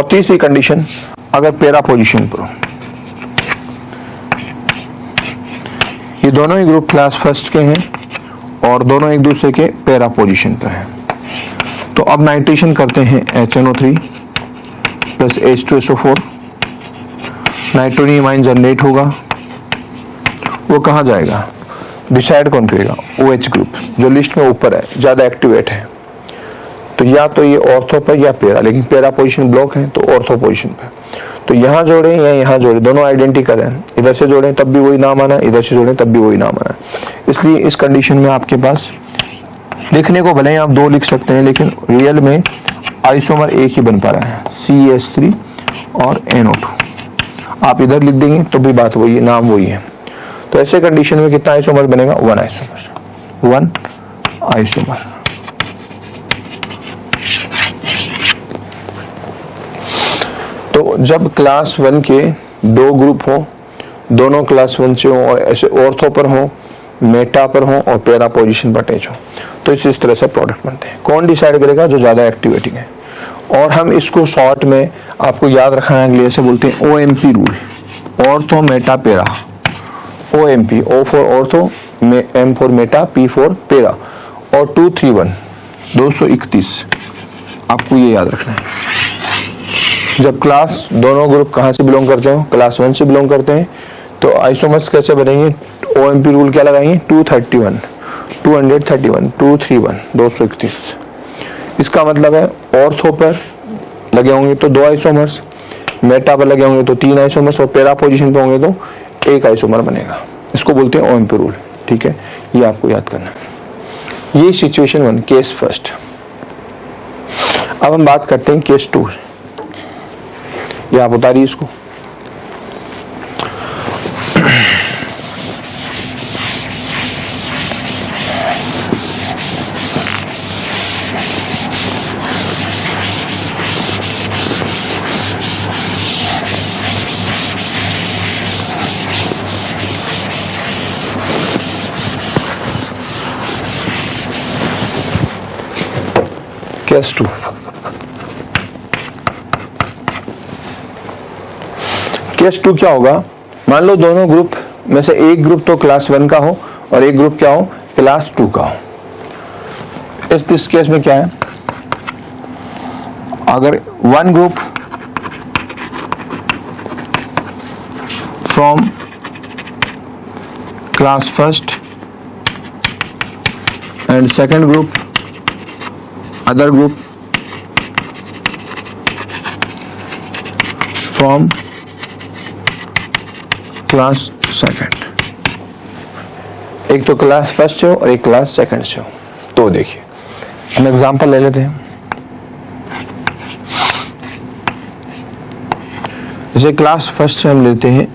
और तीसरी कंडीशन, अगर पैरा पोजीशन पर हो, ये दोनों ही ग्रुप क्लास फर्स्ट के हैं और दोनों एक दूसरे के पैरा पोजीशन पर हैं, तो अब नाइट्रेशन करते हैं HNO3 plus H2SO4, nitronium ion generate होगा, वो कहाँ जाएगा, डिसाइड कौन करेगा, OH ग्रुप जो लिस्ट में ऊपर है, ज्यादा एक्टिवेट है, तो या तो ये ऑर्थो पर या पैरा, लेकिन पैरा पोजीशन ब्लॉक है तो ऑर्थो पोजीशन पे, तो यहाँ जोड़े या यहाँ जोड़े दोनों आइडेंटिकल हैं, इधर से जोड़े तब भी वही नाम आना, इधर से जोड़े तब भी वही नाम आना, इसलिए इस कंडीशन में आपके पास लिखने को भले ही आप दो लिख सकते हैं, लेकिन रियल में आइसोमर एक ही बन पा रहा है, CH3 और NO2, आप इधर लिख देंगे तो भी बात वही है, नाम वही है। तो ऐसे कंडीशन में कितना आइसोमर बनेगा, 1 आइसोमर, 1 आइसोमर। तो जब क्लास 1 के दो ग्रुप हो, दोनों क्लास 1 से हो और ऐसे ऑर्थो पर हो, मेटा पर हो और पैरा पोजीशन पर अटैच हो, तो इस तरह से प्रोडक्ट बनते हैं। कौन डिसाइड करेगा, जो ज्यादा एक्टिवेटिंग है। और हम इसको शॉर्ट में आपको याद रखना है, अगले से बोलते हैं OMP rule, ortho Meta para, OMP, O for ortho, M for Meta, P for para, और 231 231, आपको ये याद रखना है। जब क्लास दोनों ग्रुप कहां से बिलोंग करते हो, क्लास 1 से बिलोंग करते हैं, तो आइसोमर्स कैसे बनेंगे, OMP रूल क्या लगाएंगे, 231 231 231। इसका मतलब है ऑर्थो पर लगे होंगे तो 2 आइसोमर्स, मेटा पर लगे होंगे तो 3 आइसोमर्स, और पैरा पोजीशन पे होंगे तो 1 आइसोमर बनेगा। इसको बोलते हैं OMP रूल, ठीक है, ये आपको याद करना है। ये सिचुएशन 1, केस फर्स्ट। अब हम बात करते हैं केस 2, ये आप उतारिए इसको। केस 2, केस 2 क्या होगा, मान लो दोनों ग्रुप में से एक ग्रुप तो क्लास 1 का हो और एक ग्रुप क्या हो, क्लास 2 का हो। इस केस में क्या है, अगर one group from class first and second group other group from class second, एक तो क्लास फर्स्ट से हो और एक क्लास सेकंड से हो। तो देखिए हम एग्जांपल ले लेते हैं, जैसे क्लास फर्स्ट से हम लेते हैं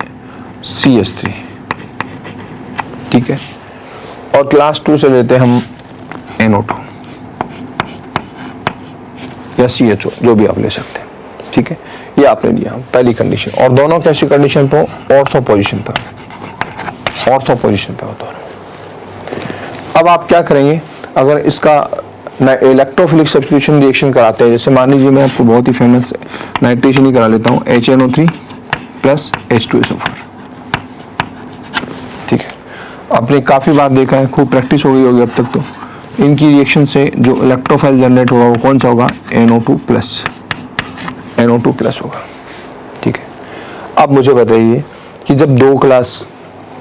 CH3, ठीक है, और क्लास 2 से लेते हैं हम NO2 या CHO, जो भी आप ले सकते हैं, ठीक है। ये आपने लिया पहली कंडीशन, और दोनों कैसी कंडीशन पे, ऑर्थो पोजीशन पर, ऑर्थो पोजीशन पे हो दोनों। अब आप क्या करेंगे, अगर इसका इलेक्ट्रोफिलिक सब्स्टिट्यूशन रिएक्शन कराते हैं, जैसे मान लीजिए मैं आपको बहुत ही फेमस नाइट्रेशन ही करा लेता हूँ, HNO3 प्लस H2SO4, ठीक है। आपने काफी बार देखा है, खूब प्रैक्टिस हो गई होगी अब तक, तो इनकी रिएक्शन से जो इलेक्ट्रोफाइल जनरेट होगा वो कौन सा होगा, NO2 प्लस होगा, ठीक है। अब मुझे बताइए कि जब दो क्लास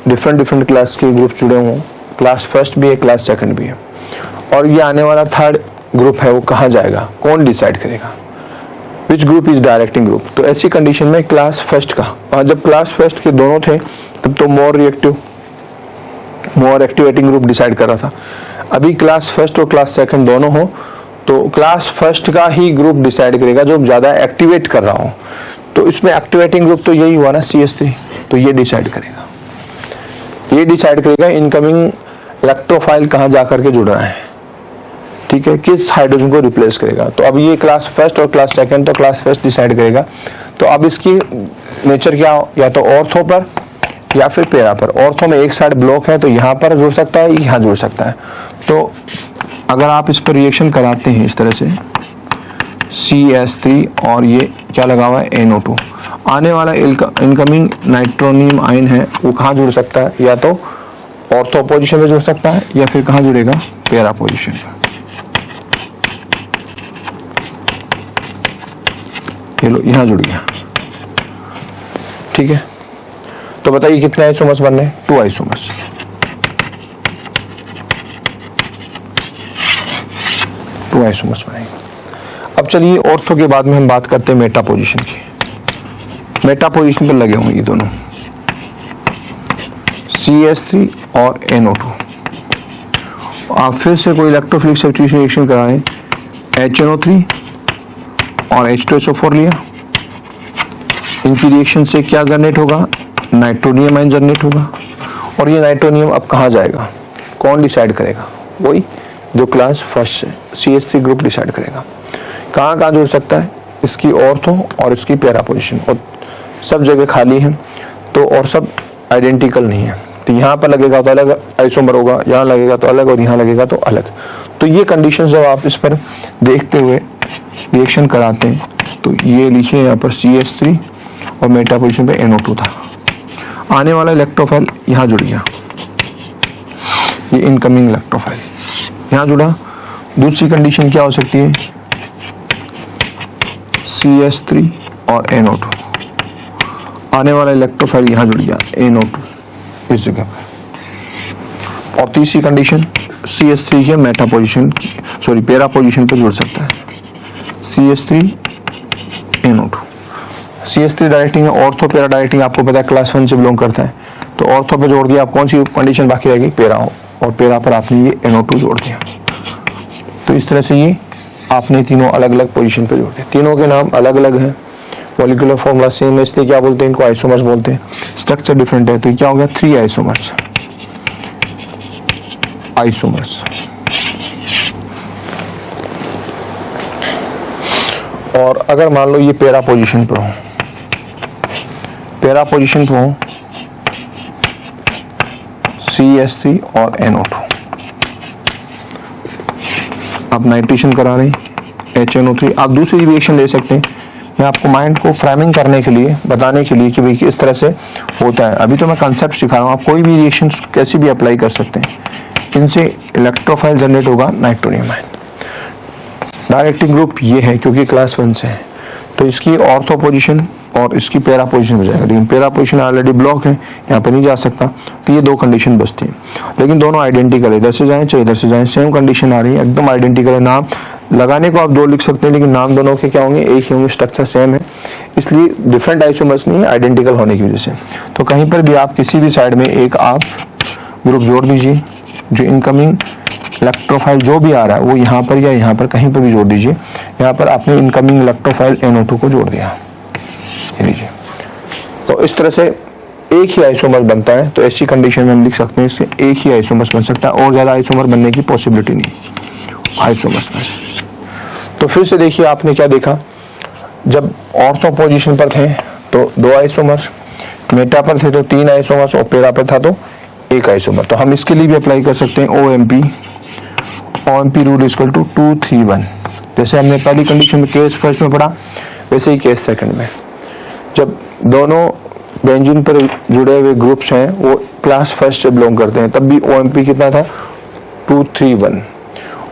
डिफरेंट क्लास के ग्रुप जुड़े हों, क्लास फर्स्ट भी है, क्लास सेकंड भी है, और ये आने वाला थर्ड ग्रुप है, वो कहाँ जाएगा, कौन डिसाइड करेगा, which group is directing group. तो ऐसी कंडीशन में क्लास फर्स्ट का, और जब क्लास फर्स्ट के दोनों थे तब तो मोर एक्टिवेटिंग ग्रुप डिसाइड कर रहा था। अभी क्लास फर्स्ट और क्लास सेकंड दोनों हो तो क्लास फर्स्ट का ही ग्रुप डिसाइड करेगा जो ज्यादा एक्टिवेट कर रहा हो। तो इसमें एक्टिवेटिंग ग्रुप तो यही हुआ ना, CH3, तो ये डिसाइड करेगा, ये डिसाइड करेगा इनकमिंग इलेक्ट्रोफाइल कहाँ जाकर के जुड़ रहा है, ठीक है, किस हाइड्रोजन को रिप्लेस करेगा। तो अब ये क्लास फर्स्ट और क्लास सेकंड, तो क्लास फर्स्ट डिसाइड करेगा। तो अब इसकी नेचर क्या हो, या तो ऑर्थो पर या फिर पैरा पर। ऑर्थो में एक साइड ब्लॉक है तो यहाँ पर जुड़ सकता है, यहाँ जुड़ सकता है। तो अगर आप इस पर रिएक्शन कराते हैं इस तरह से, CS3 और ये क्या लगा हुआ है NO2। आने वाला इनकमिंग नाइट्रोनियम आयन है वो कहाँ जुड़ सकता है, या तो ऑर्थो पोजीशन पे जुड़ सकता है या फिर कहाँ जुड़ेगा, पैरा पोजीशन पे। ये लो यहां जुड़ गया, ठीक है। तो बताइए कितने आइसोमर्स बन रहे हैं, 2 आइसोमर्स। बनेंगे। अब चलिए ऑर्थो के बाद में हम बात करते हैं मेटा पोजीशन की। मेटा पोजीशन पर लगे होंगे ये दोनों, CS3 और NO2। आप फिर से कोई इलेक्ट्रोफिलिक सब्स्टिट्यूशन रिएक्शन कराएं, HNO3 और H2SO4 लिया, इनकी रिएक्शन से क्या जनरेट होगा, नाइट्रोनियम आयन जनरेट होगा। और ये नाइट्रोनियम अब कहाँ जाएगा, कौन डिसाइड करेगा, वही जो क्लास फर्स्ट है CS3 ग्रुप डिसाइड करेगा। कहाँ कहाँ जुड़ सकता है, इसकी ऑर्थो और इसकी पैरा पोजीशन, और सब जगह खाली है तो, और सब आइडेंटिकल नहीं है। तो यहाँ पर लगेगा तो अलग आइसोमर होगा, यहाँ लगेगा तो अलग, और यहाँ लगेगा तो अलग। तो ये कंडीशन जब आप इस पर देखते हुए रिएक्शन कराते हैं तो ये लिखिए यहाँ पर CS3 और मेटा पोजीशन पे NO2 था। आने वाला इलेक्ट्रोफाइल यहाँ जुड़ गया, ये इनकमिंग इलेक्ट्रोफाइल यहाँ जुड़ा। दूसरी कंडीशन क्या हो सकती है, CS3 और NO2। आने वाला इलेक्ट्रोफाइल यहाँ जुड़ गया NO2 इस जगह पर। और तीसरी कंडीशन CS3 के Meta position, sorry para position पे जुड़ सकता है, CS3 NO2। CS3 डायरेक्टिंग है, ऑर्थो पैरा डायरेक्टिंग आपको पता है क्लास 1 से बिलोंग करता है। तो ऑर्थो पे जोड़ दिया, आप कौन सी कंडीशन बाकी रहेगी, पैरा हो, और पैरा पर आपने ये NO2 जोड़ दिया। तो इस तरह से ये आपने तीनों अलग अलग पोजीशन पे जोड़ दिया। तीनों के नाम अलग अलग हैं, मॉलिक्यूलर फॉर्मूला सेम है, इसलिए क्या बोलते हैं इनको, आइसोमर्स बोलते हैं। स्ट्रक्चर डिफरेंट है, तो ये क्या हो गया, 3 आइसोमर्स। और अगर मान लो ये पैरा पोजीशन पर हो, CS3 और NO2, आप नाइट्रेशन करा रहे हैं HNO3। आप दूसरी रिएक्शन ले सकते हैं, मैं आपको माइंड को फ्रेमिंग करने के लिए, बताने के लिए कि भाई किस तरह से होता है। अभी तो मैं कंसेप्ट सिखा रहा हूँ, आप कोई भी रिएक्शन कैसे भी अप्लाई कर सकते हैं। इनसे इलेक्ट्रोफाइल जनरेट होगा नाइट्रोनियम आयन। डायरेक्टिंग ग्रुप ये है क्योंकि क्लास 1 से है, तो इसकी ऑर्थो पोजीशन और इसकी पैरा पोजीशन हो जाएगा, लेकिन पैरा पोजीशन ऑलरेडी ब्लॉक है, यहाँ पर नहीं जा सकता। तो ये 2 कंडीशन बचती है, लेकिन दोनों आइडेंटिकल है, इधर से जाएं चाहे इधर से जाएं, सेम कंडीशन आ रही है, एकदम आइडेंटिकल है। नाम लगाने को आप 2 लिख सकते हैं, लेकिन नाम दोनों के क्या होंगे, एक ही होंगे, स्ट्रक्चर सेम है, इसलिए डिफरेंट आइसोमर्स नहीं है, आइडेंटिकल होने की वजह से। तो कहीं पर भी आप किसी भी साइड में एक आप ग्रुप जोड़ दीजिए, जो इनकमिंग इलेक्ट्रोफाइल जो भी आ रहा है वो यहाँ पर या यहाँ पर कहीं पर भी जोड़ दीजिए। यहाँ पर आपने इनकमिंग इलेक्ट्रोफाइल NO2 को जोड़ दिया, लीजिए। तो इस तरह से एक ही आइसोमर बनता है। तो ऐसी कंडीशन में हम लिख सकते हैं इससे एक ही आइसोमर बन सकता है, और ज्यादा आइसोमर बनने की पॉसिबिलिटी नहीं आइसोमर्स में। तो फिर से देखिए आपने क्या देखा, जब ऑर्थो पोजीशन पर थे तो 2 आइसोमर्स, मेटा पर थे तो 3 आइसोमर्स, और पैरा पर था तो 1 आइसोमर। तो हम इसके लिए भी अप्लाई कर सकते हैं OMP रूल इक्वल टू 2-3-1। जैसे हमने पहली कंडीशन में केस फर्स्ट में पढ़ा, वैसे ही केस सेकंड में। जब दोनों बेंजीन पर जुड़े हुए ग्रुप्स हैं वो क्लास फर्स्ट से बिलोंग करते हैं, तब भी OMP कितना था, 2-3-1।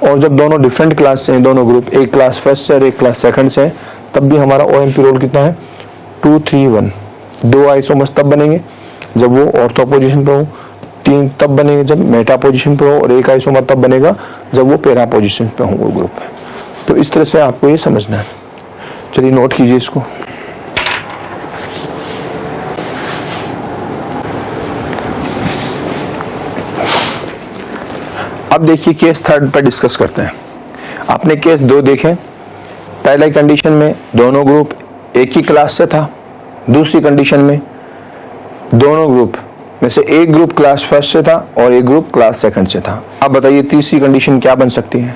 और जब दोनों डिफरेंट क्लास से हैं, दोनों ग्रुप, एक क्लास फर्स्ट से और एक क्लास सेकंड से, तब भी हमारा OMP रूल कितना है, 2-3-1। 2 आइसोमर्स तब बनेंगे जब वो ऑर्थो पोजीशन पे हो, 3 तब बनेंगे जब मेटा पोजीशन पे हो, और 1 आइसोमर तब बनेगा जब वो पैरा पोजीशन पे हो वो ग्रुप। तो इस तरह से आपको ये समझना है। चलिए नोट कीजिए इसको। अब देखिए केस 3 पर डिस्कस करते हैं। आपने केस 2 देखे, पहले कंडीशन में दोनों ग्रुप एक ही क्लास से था, दूसरी कंडीशन में दोनों ग्रुप में से एक ग्रुप क्लास फर्स्ट से था और एक ग्रुप क्लास सेकंड से था। अब बताइए तीसरी कंडीशन क्या बन सकती है।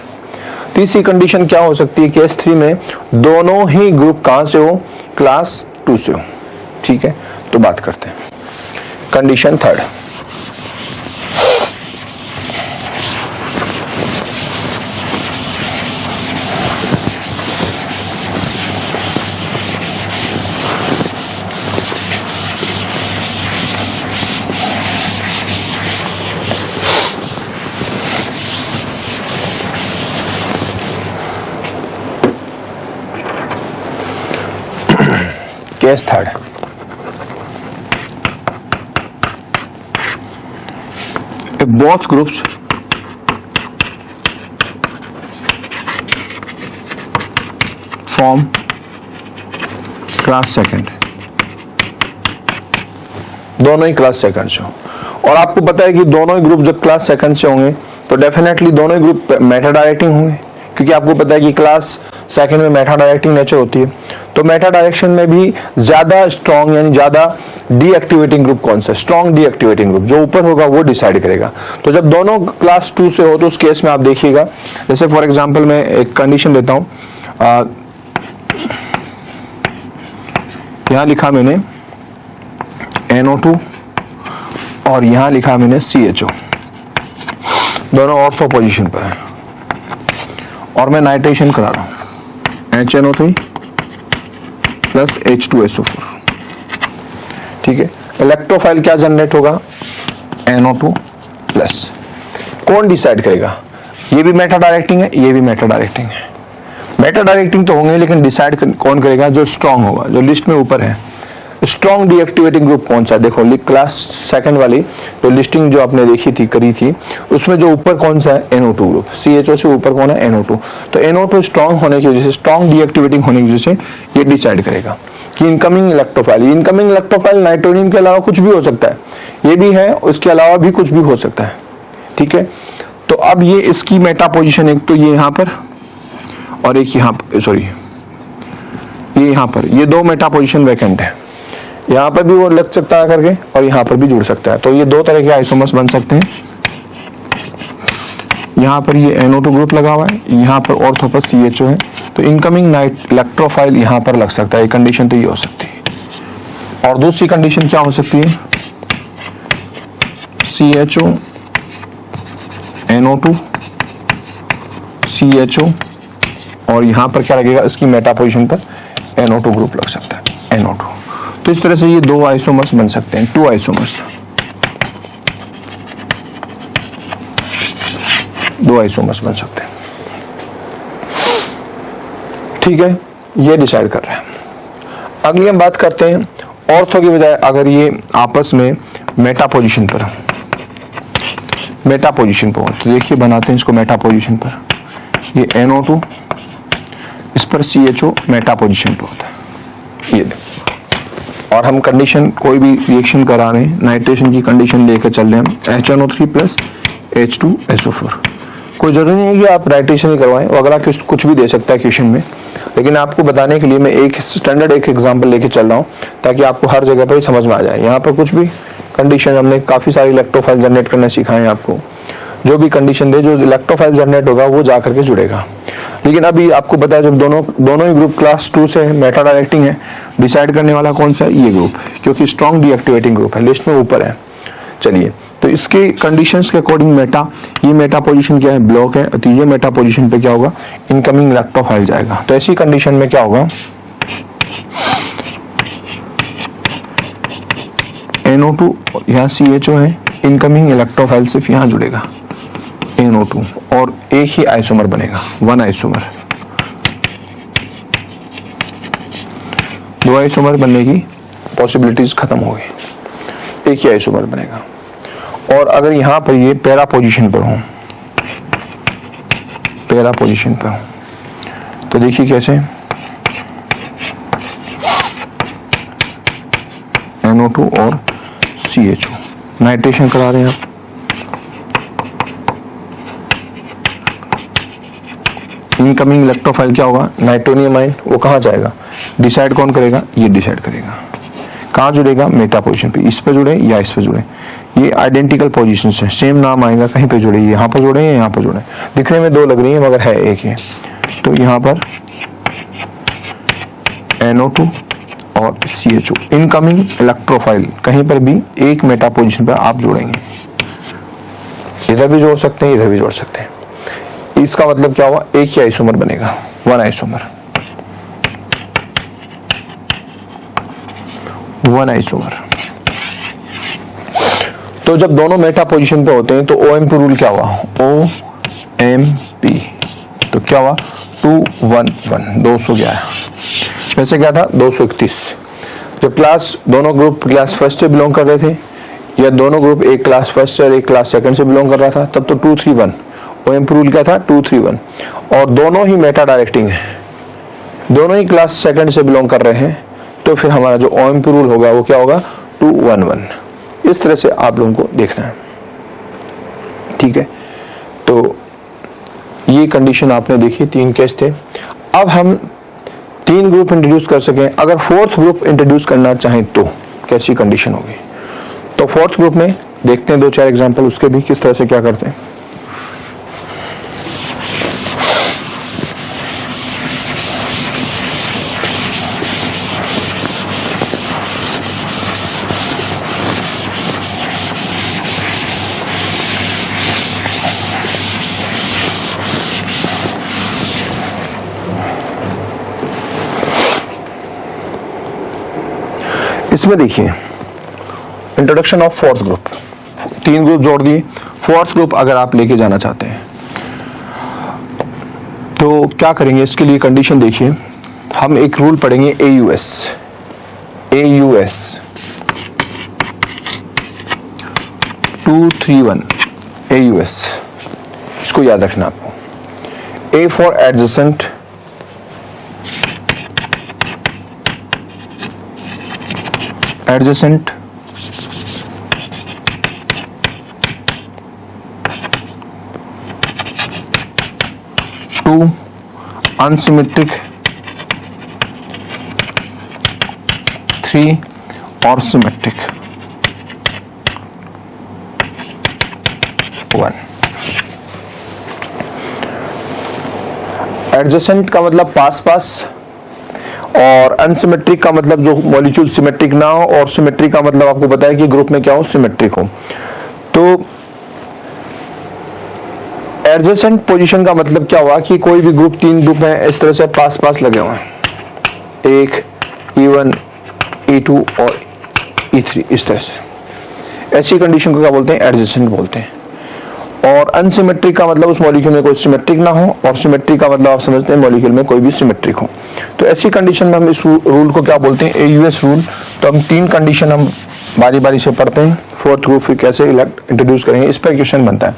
तीसरी कंडीशन क्या हो सकती है, केस 3 में दोनों ही ग्रुप कहां से हो, क्लास 2 से हो। ठीक है, तो बात करते हैं condition 3। Case third, if both groups form class second, दोनों ही क्लास सेकंड से हो, और आपको पता है कि दोनों ही ग्रुप जब क्लास सेकंड से होंगे तो डेफिनेटली दोनों ही ग्रुप मेटा डायरेक्टिंग होंगे, क्योंकि आपको पता है कि क्लास सेकंड में मेटा डायरेक्टिंग नेचर होती है। तो मेटा डायरेक्शन में भी ज्यादा स्ट्रॉन्ग यानी ज्यादा डीएक्टिवेटिंग ग्रुप कौन सा, स्ट्रॉन्ग डीएक्टिवेटिंग ग्रुप जो ऊपर होगा वो डिसाइड करेगा। तो जब दोनों क्लास 2 से हो तो उस केस में आप देखिएगा, जैसे फॉर एग्जांपल मैं एक कंडीशन देता हूं, यहां लिखा मैंने NO2 और यहां लिखा मैंने CHO, दोनों ऑर्थो पोजीशन पर है, और मैं नाइट्रेशन करा रहा हूं HNO3 प्लस H2SO4, ठीक है। इलेक्ट्रोफाइल क्या जनरेट होगा, NO2 प्लस। कौन डिसाइड करेगा, ये भी मेटा डायरेक्टिंग है, ये भी मेटा डायरेक्टिंग है। मेटा डायरेक्टिंग तो होंगे लेकिन डिसाइड कौन करेगा, जो स्ट्रांग होगा, जो लिस्ट में ऊपर है। स्ट्रॉन्ग डीएक्टिवेटिंग ग्रुप कौन सा, देखो क्लास सेकंड वाली तो लिस्टिंग जो आपने देखी थी करी थी, उसमें जो ऊपर कौन सा है, NO2 ग्रुप। CHO से ऊपर कौन है, NO2। तो NO2 स्ट्रॉन्ग होने की वजह से, स्ट्रॉन्ग डीएक्टिवेटिंग होने की वजह से ये डिसाइड करेगा कि इनकमिंग इलेक्ट्रोफाइल नाइट्रोजन के अलावा कुछ भी हो सकता है, ये भी है, उसके अलावा भी कुछ भी हो सकता है, ठीक है। तो अब ये इसकी मेटा पोजिशन, एक तो ये यहाँ पर और एक यहाँ पर, सॉरी ये यहाँ पर, ये दो मेटा पोजिशन वैकेंट है। यहाँ पर भी वो लग सकता है करके और यहाँ पर भी जुड़ सकता है, तो ये दो तरह के आइसोमर्स बन सकते हैं। यहाँ पर ये NO2 ग्रुप लगा हुआ है, यहाँ पर ऑर्थो पर CHO है, तो इनकमिंग नाइट इलेक्ट्रोफाइल यहाँ पर लग सकता है। कंडीशन तो ये हो सकती है। और दूसरी कंडीशन क्या हो सकती है, CHO NO2 CHO, और यहाँ पर क्या लगेगा, इसकी मेटा पोजिशन पर NO2 ग्रुप लग सकता है, NO2। तो इस तरह से ये दो आइसोमर्स बन सकते हैं, 2 आइसोमर्स, 2 आइसोमर्स बन सकते हैं, ठीक है। ये डिसाइड कर रहे हैं। अगली हम बात करते हैं ऑर्थो की बजाय अगर ये आपस में मेटा पोजीशन पर हो, तो देखिए बनाते हैं इसको मेटा पोजीशन पर। ये NO2, इस पर CHO मेटा पोजीशन पर होता है, ये और हम कंडीशन कोई भी रिएक्शन करा रहे हैं, नाइट्रेशन की कंडीशन लेकर चल रहे हैं, HNO3 प्लस H2SO4। कोई जरूरी नहीं है कि आप नाइट्रेशन ही करवाएं, वो अगला कुछ भी दे सकता है क्वेश्चन में, लेकिन आपको बताने के लिए मैं एक स्टैंडर्ड एक एग्जांपल लेके चल रहा हूं ताकि आपको हर जगह पर ही समझ में आ जाए। यहाँ पर कुछ भी कंडीशन, हमने काफी सारी इलेक्ट्रोफाइल जनरेट करना सिखाए आपको, जो भी कंडीशन दे, जो इलेक्ट्रोफाइल जनरेट होगा वो जा करके जुड़ेगा। लेकिन अभी आपको पता है जब दोनों ही ग्रुप क्लास 2 से मेटा डायरेक्टिंग है, डिसाइड करने वाला कौन सा, ये ग्रुप, क्योंकि स्ट्रॉन्ग डीएक्टिवेटिंग ग्रुप है, लिस्ट में ऊपर है। चलिए, तो इसके कंडीशंस के अकॉर्डिंग मेटा, ये मेटा पोजीशन क्या है, ब्लॉक है, तीसरे मेटा पोजीशन पे क्या होगा, इनकमिंग इलेक्ट्रोफाइल जाएगा। तो ऐसी कंडीशन में क्या होगा, NO2 यहाँ CHO है, इनकमिंग इलेक्ट्रोफाइल सिर्फ यहाँ जुड़ेगा NO2, और एक ही आइसोमर बनेगा, 1 आइसोमर। 2 आइसोमर बनने की पॉसिबिलिटीज खत्म हो गई, एक ही आइसोमर बनेगा। और अगर यहां पर ये पैरा पोजीशन पर हो, तो देखिए कैसे, NO2 और CHO नाइट्रेशन करा रहे हैं आप, इनकमिंग इलेक्ट्रोफाइल क्या होगा, नाइट्रोनियम आयन, वो कहां जाएगा, डिसाइड कौन करेगा, ये डिसाइड करेगा। कहां जुड़ेगा, मेटा पोजीशन पे, इस पे जुड़े या इस पे जुड़े, ये आइडेंटिकल पोजीशंस हैं, सेम नाम आएगा, कहीं पे जुड़े, यहाँ पर जुड़े या यहाँ पर जुड़े, दिखने में 2 लग रही है मगर है एक ही। तो यहाँ पर NO2 और CHO, इनकमिंग इलेक्ट्रोफाइल, कहीं पर भी एक मेटा पोजीशन पर आप जोड़ेंगे, इधर भी जोड़ सकते हैं, इधर भी जोड़ सकते हैं। इसका मतलब क्या हुआ, एक ही आइसोमर बनेगा, 1 आइसोमर, 1 आइसोमर। तो जब दोनों मेटा पोजीशन पे होते हैं तो OMP रूल क्या हुआ, OMP, तो क्या हुआ, 2 1 1, 211, वैसे क्या था 231, जब क्लास दोनों ग्रुप क्लास फर्स्ट से बिलोंग कर रहे थे, या दोनों ग्रुप एक क्लास फर्स्ट और एक क्लास सेकंड से बिलोंग कर रहा था, तब तो 2-3-1 ओएमप रूल क्या था, 2-3-1। और दोनों ही मेटा डायरेक्टिंग है, दोनों ही क्लास सेकंड से बिलोंग कर रहे हैं, तो फिर हमारा जो ओएमप रूल होगा वो क्या होगा, 2-1-1। इस तरह से आप लोगों को देखना है, ठीक है। तो ये कंडीशन आपने देखी, 3 केस थे। अब हम 3 ग्रुप इंट्रोड्यूस कर सकें, अगर 4th ग्रुप इंट्रोड्यूस करना चाहें तो कैसी कंडीशन होगी। तो 4th ग्रुप में देखते हैं 2-4 एग्जांपल उसके भी, किस तरह से क्या करते हैं। इसमें देखिए introduction of 4th group, 3 group जोड़ दिए, 4th ग्रुप अगर आप लेके जाना चाहते हैं तो क्या करेंगे। इसके लिए कंडीशन देखिए, हम एक रूल पढ़ेंगे AUS 2-3-1 AUS, इसको याद रखना आपको। A for adjacent, adjacent, 2 unsymmetric, 3 और symmetric, 1। एडजेसेंट का मतलब पास पास, और अनसिमेट्रिक का मतलब जो मॉलिक्यूल सिमेट्रिक ना हो, और सिमेट्रिक का मतलब आपको पता है कि ग्रुप में क्या हो, सिमेट्रिक हो। तो एडजेसेंट पोजीशन का मतलब क्या हुआ कि कोई भी ग्रुप 3 ग्रुप में इस तरह से पास पास लगे हुए हैं, 1 E1 E2 और E3, इस तरह से। ऐसी कंडीशन को क्या बोलते हैं, एडजेसेंट बोलते हैं। और अनसिमेट्रिक का मतलब उस मॉलिक्यूल में कोई सिमेट्रिक ना हो, और सिमेट्रिक का मतलब आप समझते हैं मॉलिक्यूल में कोई भी सिमेट्रिक हो। तो ऐसी कंडीशन में हम इस रूल को क्या बोलते हैं, AUS रूल। तो हम 3 कंडीशन हम बारी बारी से पढ़ते हैं, 4th ग्रुप फिर कैसे इंट्रोड्यूस करेंगे, इस पर क्वेश्चन बनता है।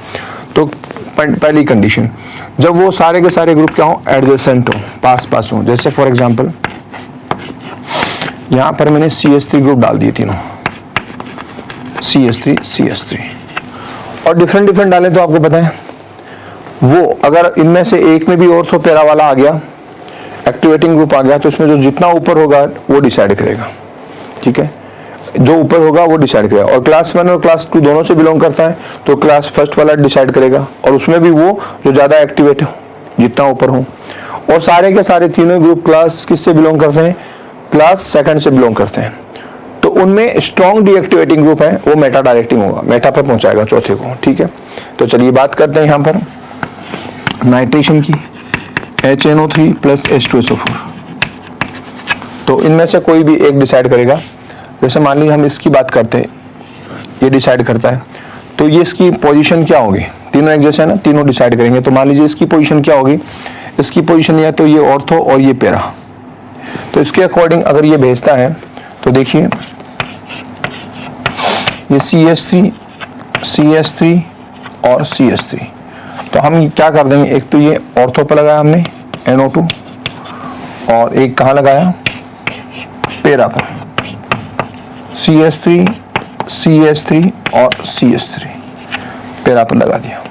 तो पहली कंडीशन, जब वो सारे के सारे ग्रुप क्या हो, एडजेसेंट हो, पास पास हो। जैसे फॉर एग्जाम्पल यहां पर मैंने CH3 ग्रुप डाल दिए तीनों, CH3 और डिफरेंट डालें तो आपको पता है वो अगर इनमें से एक में भी ऑर्थो पैरा वाला आ गया, एक्टिवेटिंग ग्रुप आ गया, तो उसमें जो जितना ऊपर होगा वो डिसाइड करेगा, ठीक है। जो ऊपर होगा वो डिसाइड करेगा। और क्लास 1 और क्लास 2 दोनों से बिलोंग करता है, तो क्लास फर्स्ट वाला डिसाइड करेगा, और उसमें भी वो जो ज्यादा एक्टिवेट हो, जितना ऊपर हो। और सारे के सारे तीनों ग्रुप क्लास किससे बिलोंग करते हैं, क्लास सेकंड से बिलोंग करते हैं। तो उनमें स्ट्रॉन्ग डीएक्टिवेटिंग ग्रुप है, वो मेटा डायरेक्टिंग होगा, मेटा पर पहुंचाएगा चौथे को, ठीक है। तो चलिए बात करते हैं यहां पर नाइट्रेशन की, HNO3 प्लस H2SO4। तो इनमें से कोई भी एक डिसाइड करेगा। जैसे मान लीजिए हम इसकी बात करते हैं, ये डिसाइड करता है, तो ये इसकी पोजीशन क्या होगी, तीनों एक जैसे है ना, तीनों डिसाइड करेंगे। तो मान लीजिए इसकी पोजीशन क्या होगी, इसकी पोजीशन या तो ये ऑर्थो और ये पैरा। तो इसके अकॉर्डिंग अगर ये भेजता है तो देखिए ये CH3 और CH3, तो हम क्या कर देंगे, एक तो ये ऑर्थो पर लगाया हमने NO2, और एक कहाँ लगाया, पैरा पर, CH3 और CH3 पैरा पर लगा दिया।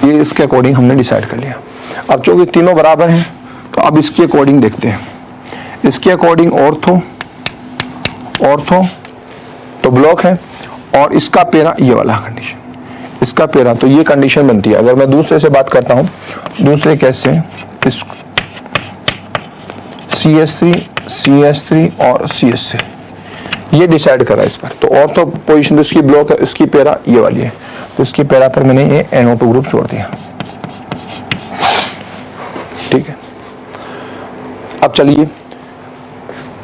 ये इसके अकॉर्डिंग हमने डिसाइड कर लिया। अब चूंकि तीनों बराबर हैं, तो अब इसके अकॉर्डिंग देखते हैं। इसके अकॉर्डिंग ऑर्थो तो ब्लॉक है, और इसका पैरा ये वाला कंडीशन, इसका पैरा, तो ये कंडीशन बनती है। अगर मैं दूसरे से बात करता हूं, दूसरे कैसे, CH3 और CH3 ये डिसाइड करा इस पर। तो ऑर्थो पोजीशन तो इसकी ब्लॉक है, इसकी पैरा ये वाली है, तो इसकी पैरा पर मैंने ये NO2 ग्रुप छोड़ दिया, ठीक है। अब चलिए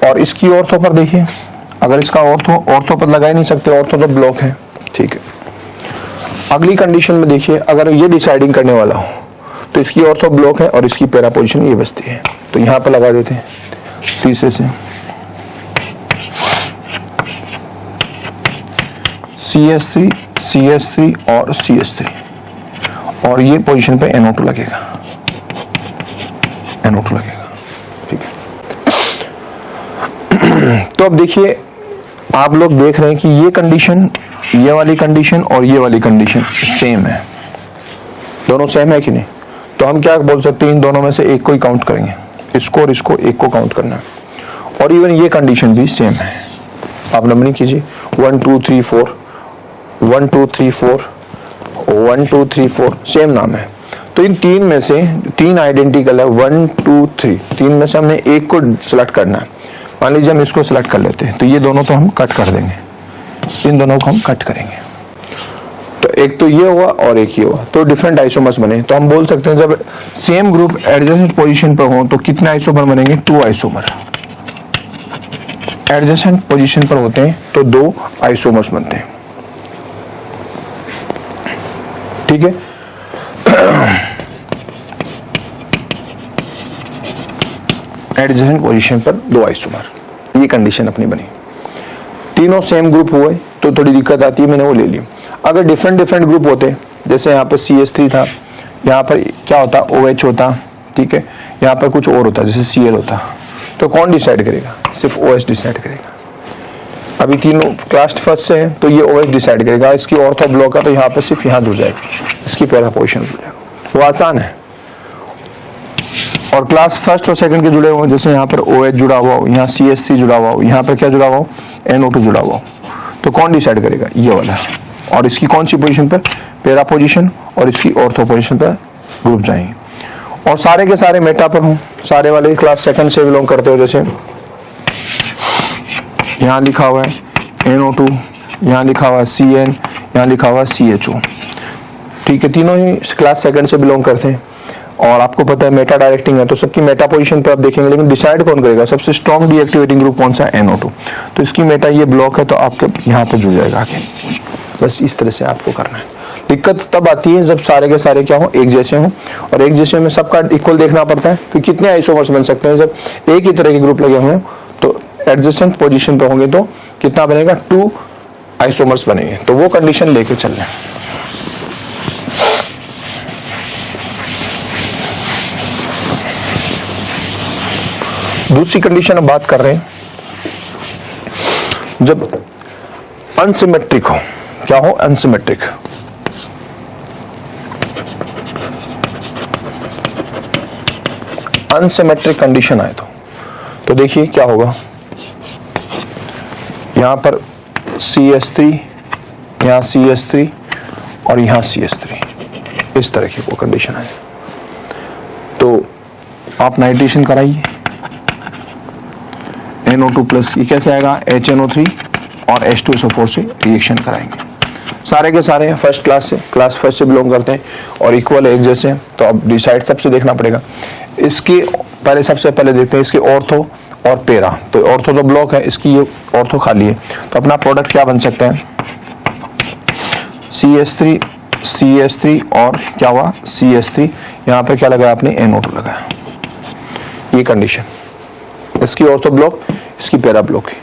और इसकी ऑर्थो पर देखिए, अगर इसका ऑर्थो पर लगा ही नहीं सकते, ऑर्थो तो ब्लॉक है, ठीक है। अगली कंडीशन में देखिए, अगर ये डिसाइडिंग करने वाला हो तो इसकी ऑर्थो ब्लॉक है और इसकी पैरा पोजीशन ये बचती है, तो यहां पर लगा देते हैं तीसरे से। CS3, CS3 और CS3, और ये पोजीशन पे NO2 लगेगा, NO2 लगेगा। ठीक है, तो अब देखिए, आप लोग देख रहे हैं कि ये कंडीशन, ये वाली कंडीशन और ये वाली कंडीशन सेम है, दोनों सेम है कि नहीं? तो हम क्या बोल सकते हैं, इन दोनों में से एक को ही काउंट करेंगे, इसको और इसको एक को काउंट करना है। और इवन ये कंडीशन भी सेम है, आप नंबरिंग कीजिए 1 2 3 4, 1 2 3 4, 1 2 3 4, सेम नाम है। तो इन तीन में से तीन आइडेंटिकल है, 1 2 3, तीन में से हमने एक को सिलेक्ट करना है। मान लीजिए हम इसको सिलेक्ट कर लेते हैं, तो ये दोनों तो हम कट कर देंगे, इन दोनों को हम कट करेंगे, तो एक तो ये हुआ और एक ये हुआ, तो डिफरेंट आइसोमर्स बने। तो हम बोल सकते हैं जब सेम ग्रुप एडजेसेंट पोजीशन पर हो तो कितने आइसोमर बनेंगे? 2 आइसोमर। एडजेसेंट पोजीशन पर होते हैं तो 2 आइसोमर्स बनते हैं। ठीक है, एडजेसेंट पोजीशन पर 2 आइसोमर, ये कंडीशन अपनी बनी। तीनों सेम ग्रुप हुए तो थोड़ी दिक्कत आती है, मैंने वो ले ली। अगर डिफरेंट डिफरेंट ग्रुप होते, जैसे यहाँ पर CS3 था, यहाँ पर क्या होता, OH होता, ठीक है, यहाँ पर कुछ और होता जैसे Cl होता, तो कौन डिसाइड करेगा? सिर्फ OH डिसाइड करेगा। अभी तीनों क्लास फर्स्ट से है तो ये OH डिसाइड करेगा, इसकी ऑर्थो ब्लॉक है तो यहाँ पर सिर्फ यहाँ जुड़ जाएगी, इसकी पैरा पोजिशन जुड़ जाएगा, वो आसान है। और क्लास फर्स्ट और सेकंड के जुड़े हुए, जैसे यहाँ पर OH जुड़ा हुआ हो, यहाँ CS3 जुड़ा हुआ हो, यहाँ पर क्या जुड़ा हुआ हो, NO2 जुड़ा हुआ हो, तो कौन डिसाइड करेगा? ये वाला। और इसकी कौन सी पोजीशन पर? पैरा पोजीशन, और इसकी ऑर्थो पोजीशन पर ग्रुप जाएंगे। और सारे के सारे मेटा पर हों, सारे वाले क्लास सेकंड से बिलोंग करते हो, जैसे यहाँ लिखा हुआ है NO2, यहाँ लिखा हुआ है CN, यहाँ लिखा हुआ है CHO। ठीक है, तीनों ही क्लास सेकंड से बिलोंग करते हैं। और आपको पता है मेटा डायरेक्टिंग है तो सबकी मेटा पोजीशन पर आप देखेंगे, लेकिन डिसाइड कौन करेगा? सबसे स्ट्रॉन्ग डीएक्टिवेटिंग ग्रुप कौन सा है? NO2। तो इसकी मेटा ये ब्लॉक है तो आपके यहाँ पे जुड़ जाएगा आगे। बस इस तरह से आपको करना है। दिक्कत तब आती है जब सारे के सारे क्या हो, एक जैसे हो, और एक जैसे में सबका इक्वल देखना पड़ता है। फिर कितने आइसोमर्स बन सकते हैं? जब एक ही तरह के ग्रुप लगे हुए तो एडजेसेंट पोजीशन पे होंगे तो कितना बनेगा? 2 आइसोमर्स बनेंगे। तो वो कंडीशन लेके चल रहे हैं। दूसरी कंडीशन अब बात कर रहे हैं, जब अनसिमेट्रिक हो। क्या हो? अनसिमेट्रिक। अनसिमेट्रिक कंडीशन आए तो देखिए क्या होगा, यहां पर CS3, यहां CS3 और यहां CS3, इस तरह की वो कंडीशन है। तो आप नाइट्रेशन कराइए, NO2 प्लस ये कैसे आएगा? HNO3 और H2SO4 से रिएक्शन कराएंगे। सारे के सारे फर्स्ट क्लास से, क्लास फर्स्ट से बिलोंग करते हैं और इक्वल एक जैसे। तो अब डिसाइड सबसे देखना पड़ेगा। इसके पहले सबसे पहले देखते हैं इसके ऑर्थो और पैरा। तो ऑर्थो तो ब्लॉक है, इसकी ये ऑर्थो खाली है, तो अपना प्रोडक्ट क्या बन सकता है? CS3 और क्या हुआ? CS3। यहाँ पे क्या लगाया आपने? NO2 लगाया। ये कंडीशन, इसकी ऑर्थो ब्लॉक, इसकी पैरा ब्लॉक है,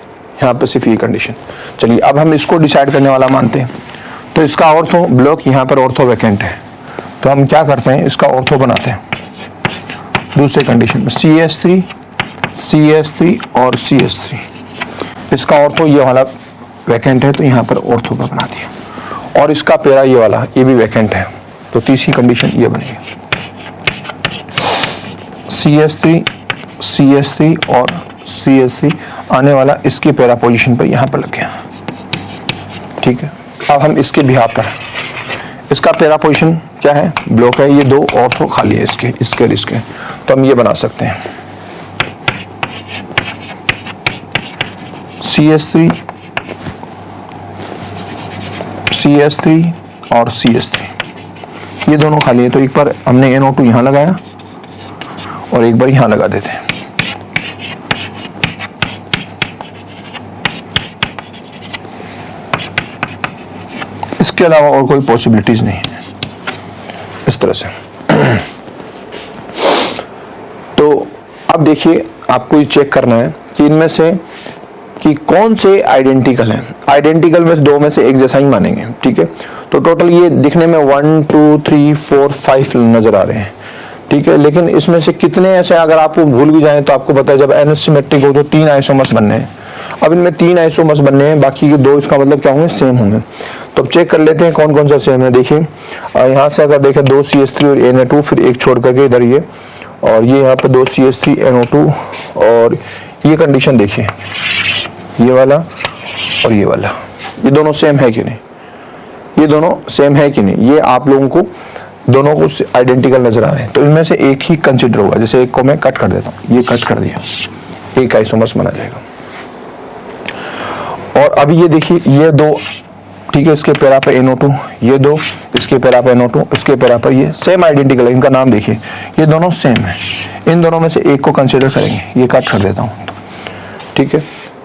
यहाँ पे सिर्फ ये कंडीशन। चलिए अब हम इसको डिसाइड करने वाला मानते हैं। तो इसका ऑर्थो ब्लॉक, यहाँ पर ऑर्थो वैकेंट है, तो हम क्या करते हैं? इसका ऑर्थो बनाते हैं दूसरे कंडीशन में, CS3 और CS3। इसका ऑर्थो ये वाला वैकेंट है तो यहाँ पर ऑर्थो पर बना दिया। और इसका पैरा ये वाला, ये भी वैकेंट है, तो तीसरी कंडीशन ये बनेगी, CS3 और CS3 आने वाला इसके पैरा पोजीशन पर यहाँ पर लग गया। ठीक है, अब हम इसके बिहाफ पर, इसका पैरा पोजीशन क्या है? ब्लॉक है, ये 2 ऑर्थो खाली है इसके और इसके, तो हम ये बना सकते हैं CS3 और CS3, ये दोनों खाली है। तो एक बार हमने NO2 यहां लगाया और एक बार यहां लगा देते हैं। इसके अलावा और कोई पॉसिबिलिटीज नहीं है, इस तरह से। तो अब देखिए, आपको ये चेक करना है कि इनमें से कि कौन से आइडेंटिकल हैं। आइडेंटिकल में दो में से एक जैसा ही मानेंगे, ठीक है। तो टोटल ये दिखने में 1 2 3 4 5 नजर आ रहे हैं, ठीक है। लेकिन इसमें से कितने ऐसे अगर आपको भूल भी जाए तो आपको पता है जब n सिमेट्रिक हो तो 3 आइसोमर्स बनने हैं। अब इनमें 3 आइसोमर्स बनने हैं, बाकी के 2 इसका मतलब क्या होंगे, सेम होंगे। तो अब चेक कर लेते हैं कौन कौन सा सेम है। देखिए यहाँ से अगर देखें 2 CH3 और Na2, फिर एक छोड़ करके इधर ये, और ये यहाँ पे 2 CH3 NO2, और ये कंडीशन देखिए, ये वाला और ये वाला, ये दोनों सेम है कि नहीं, ये दोनों सेम है कि नहीं, ये आप लोगों को दोनों को आइडेंटिकल नजर आ रहे हैं। तो इनमें से एक ही कंसिडर होगा। जैसे एक को मैं कट कर देता हूं, ये कट कर दिया, एक आइसोमर्स माना जाएगा। और अभी ये देखिए ये 2, ठीक है, इसके पैरा पे NO2, ये 2, इसके पैरा पे NO2, इसके पैरा पर ये सेम आइडेंटिकल है। इनका नाम देखिए, ये दोनों सेम है। इन दोनों में से एक को कंसिडर करेंगे, ये कट कर देता हूं, ठीक है।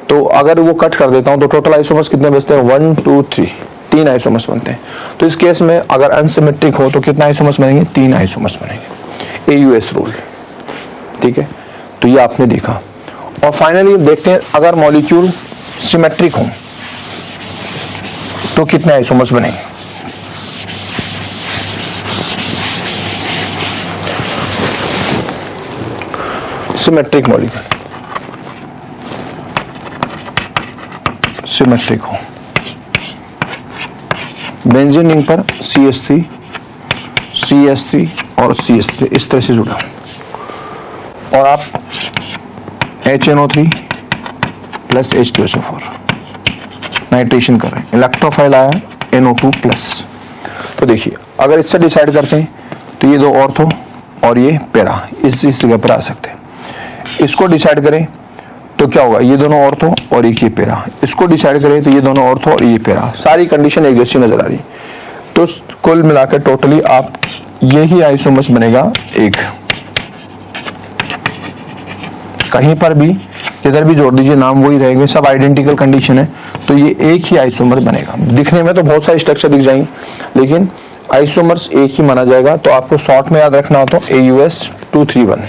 तो अगर वो कट कर देता हूं तो टोटल आइसोमर्स कितने बचते हैं, 1 2 3, 3 आइसोमर्स बनते हैं। तो इस केस में अगर अनसिमेट्रिक हो तो कितना आइसोमर्स बनेंगे, 3 आइसोमर्स बनेंगे, AUS रूल, ठीक है। तो ये आपने देखा। और फाइनली देखते हैं अगर मॉलिक्यूल सिमेट्रिक हो तो कितने आइसोमर्स बनेंगे। सिमेट्रिक मॉलिक्यूल सिमेट्रिक हो, बेंजीन रिंग पर CH3 CH3 और CH3 इस तरह से जुड़ा, और आप HNO3 प्लस H2SO4 नाइट्रेशन कर रहे हैं, इलेक्ट्रोफाइल आया NO2 प्लस। तो देखिए अगर इससे डिसाइड करते हैं तो ये 2 ऑर्थो और ये पैरा इस जगह पर आ सकते हैं। इसको डिसाइड करें तो क्या होगा, ये दोनों ऑर्थो और एक ये पैरा। इसको डिसाइड करें तो ये दोनों ऑर्थो और ये पैरा। सारी कंडीशन एक जैसी नजर आ रही। तो कुल मिलाकर टोटली आप यही आइसोमर्स बनेगा एक, कहीं पर भी इधर भी जोड़ दीजिए नाम वही रहेंगे, सब आइडेंटिकल कंडीशन है। तो ये एक ही आइसोमर बनेगा। दिखने में तो बहुत सारे स्ट्रक्चर दिख जाएंगे लेकिन आइसोमर्स एक ही माना जाएगा। तो आपको शॉर्ट में याद रखना हो तो AUS 231।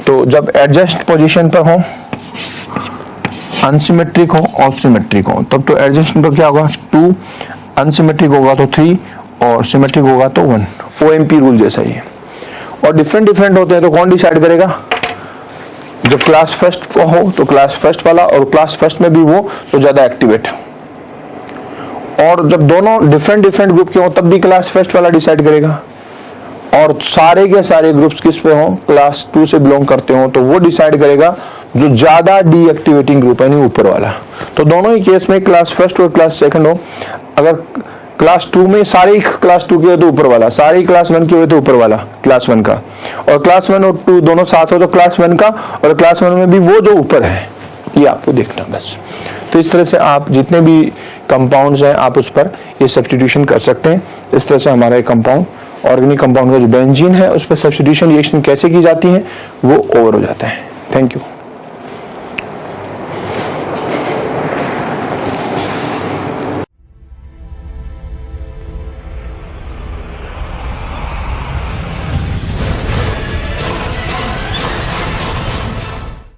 तो जब एडजस्ट पोजीशन पर हो, अनसिमेट्रिक हो और सिमेट्रिक हो, तब तो एडजस्ट पर क्या होगा, 2, अनसिमेट्रिक होगा तो 3 और सिमेट्रिक होगा तो 1। OMP रूल जैसा ही है। और डिफरेंट डिफरेंट होते हैं तो कौन डिसाइड करेगा, जब क्लास फर्स्ट को हो तो क्लास फर्स्ट वाला, और क्लास फर्स्ट में भी वो तो ज्यादा एक्टिवेट है। और जब दोनों डिफरेंट डिफरेंट ग्रुप के हो तब भी क्लास फर्स्ट वाला डिसाइड करेगा। और सारे के सारे ग्रुप्स किस पे हो, क्लास 2 से बिलोंग करते हो तो वो डिसाइड करेगा जो ज्यादा डीएक्टिवेटिंग ग्रुप है, नहीं ऊपर वाला। तो दोनों ही केस में क्लास फर्स्ट और क्लास सेकंड हो, अगर क्लास 2 में सारे क्लास 2 के हो तो ऊपर वाला, सारे क्लास 1 के हो तो ऊपर वाला क्लास 1 का, और क्लास 1 और 2 दोनों साथ हो तो क्लास 1 का, और क्लास 1 में भी वो जो ऊपर है, ये आपको देखना बस। तो इस तरह से आप जितने भी कंपाउंड्स हैं आप उस पर ये सब्स्टिट्यूशन कर सकते हैं। इस तरह से हमारा एक कंपाउंड, ऑर्गेनिक कंपाउंड का जो बेंजीन है उस पर सब्स्टिट्यूशन रिएक्शन कैसे की जाती है वो ओवर हो जाता है। Thank you.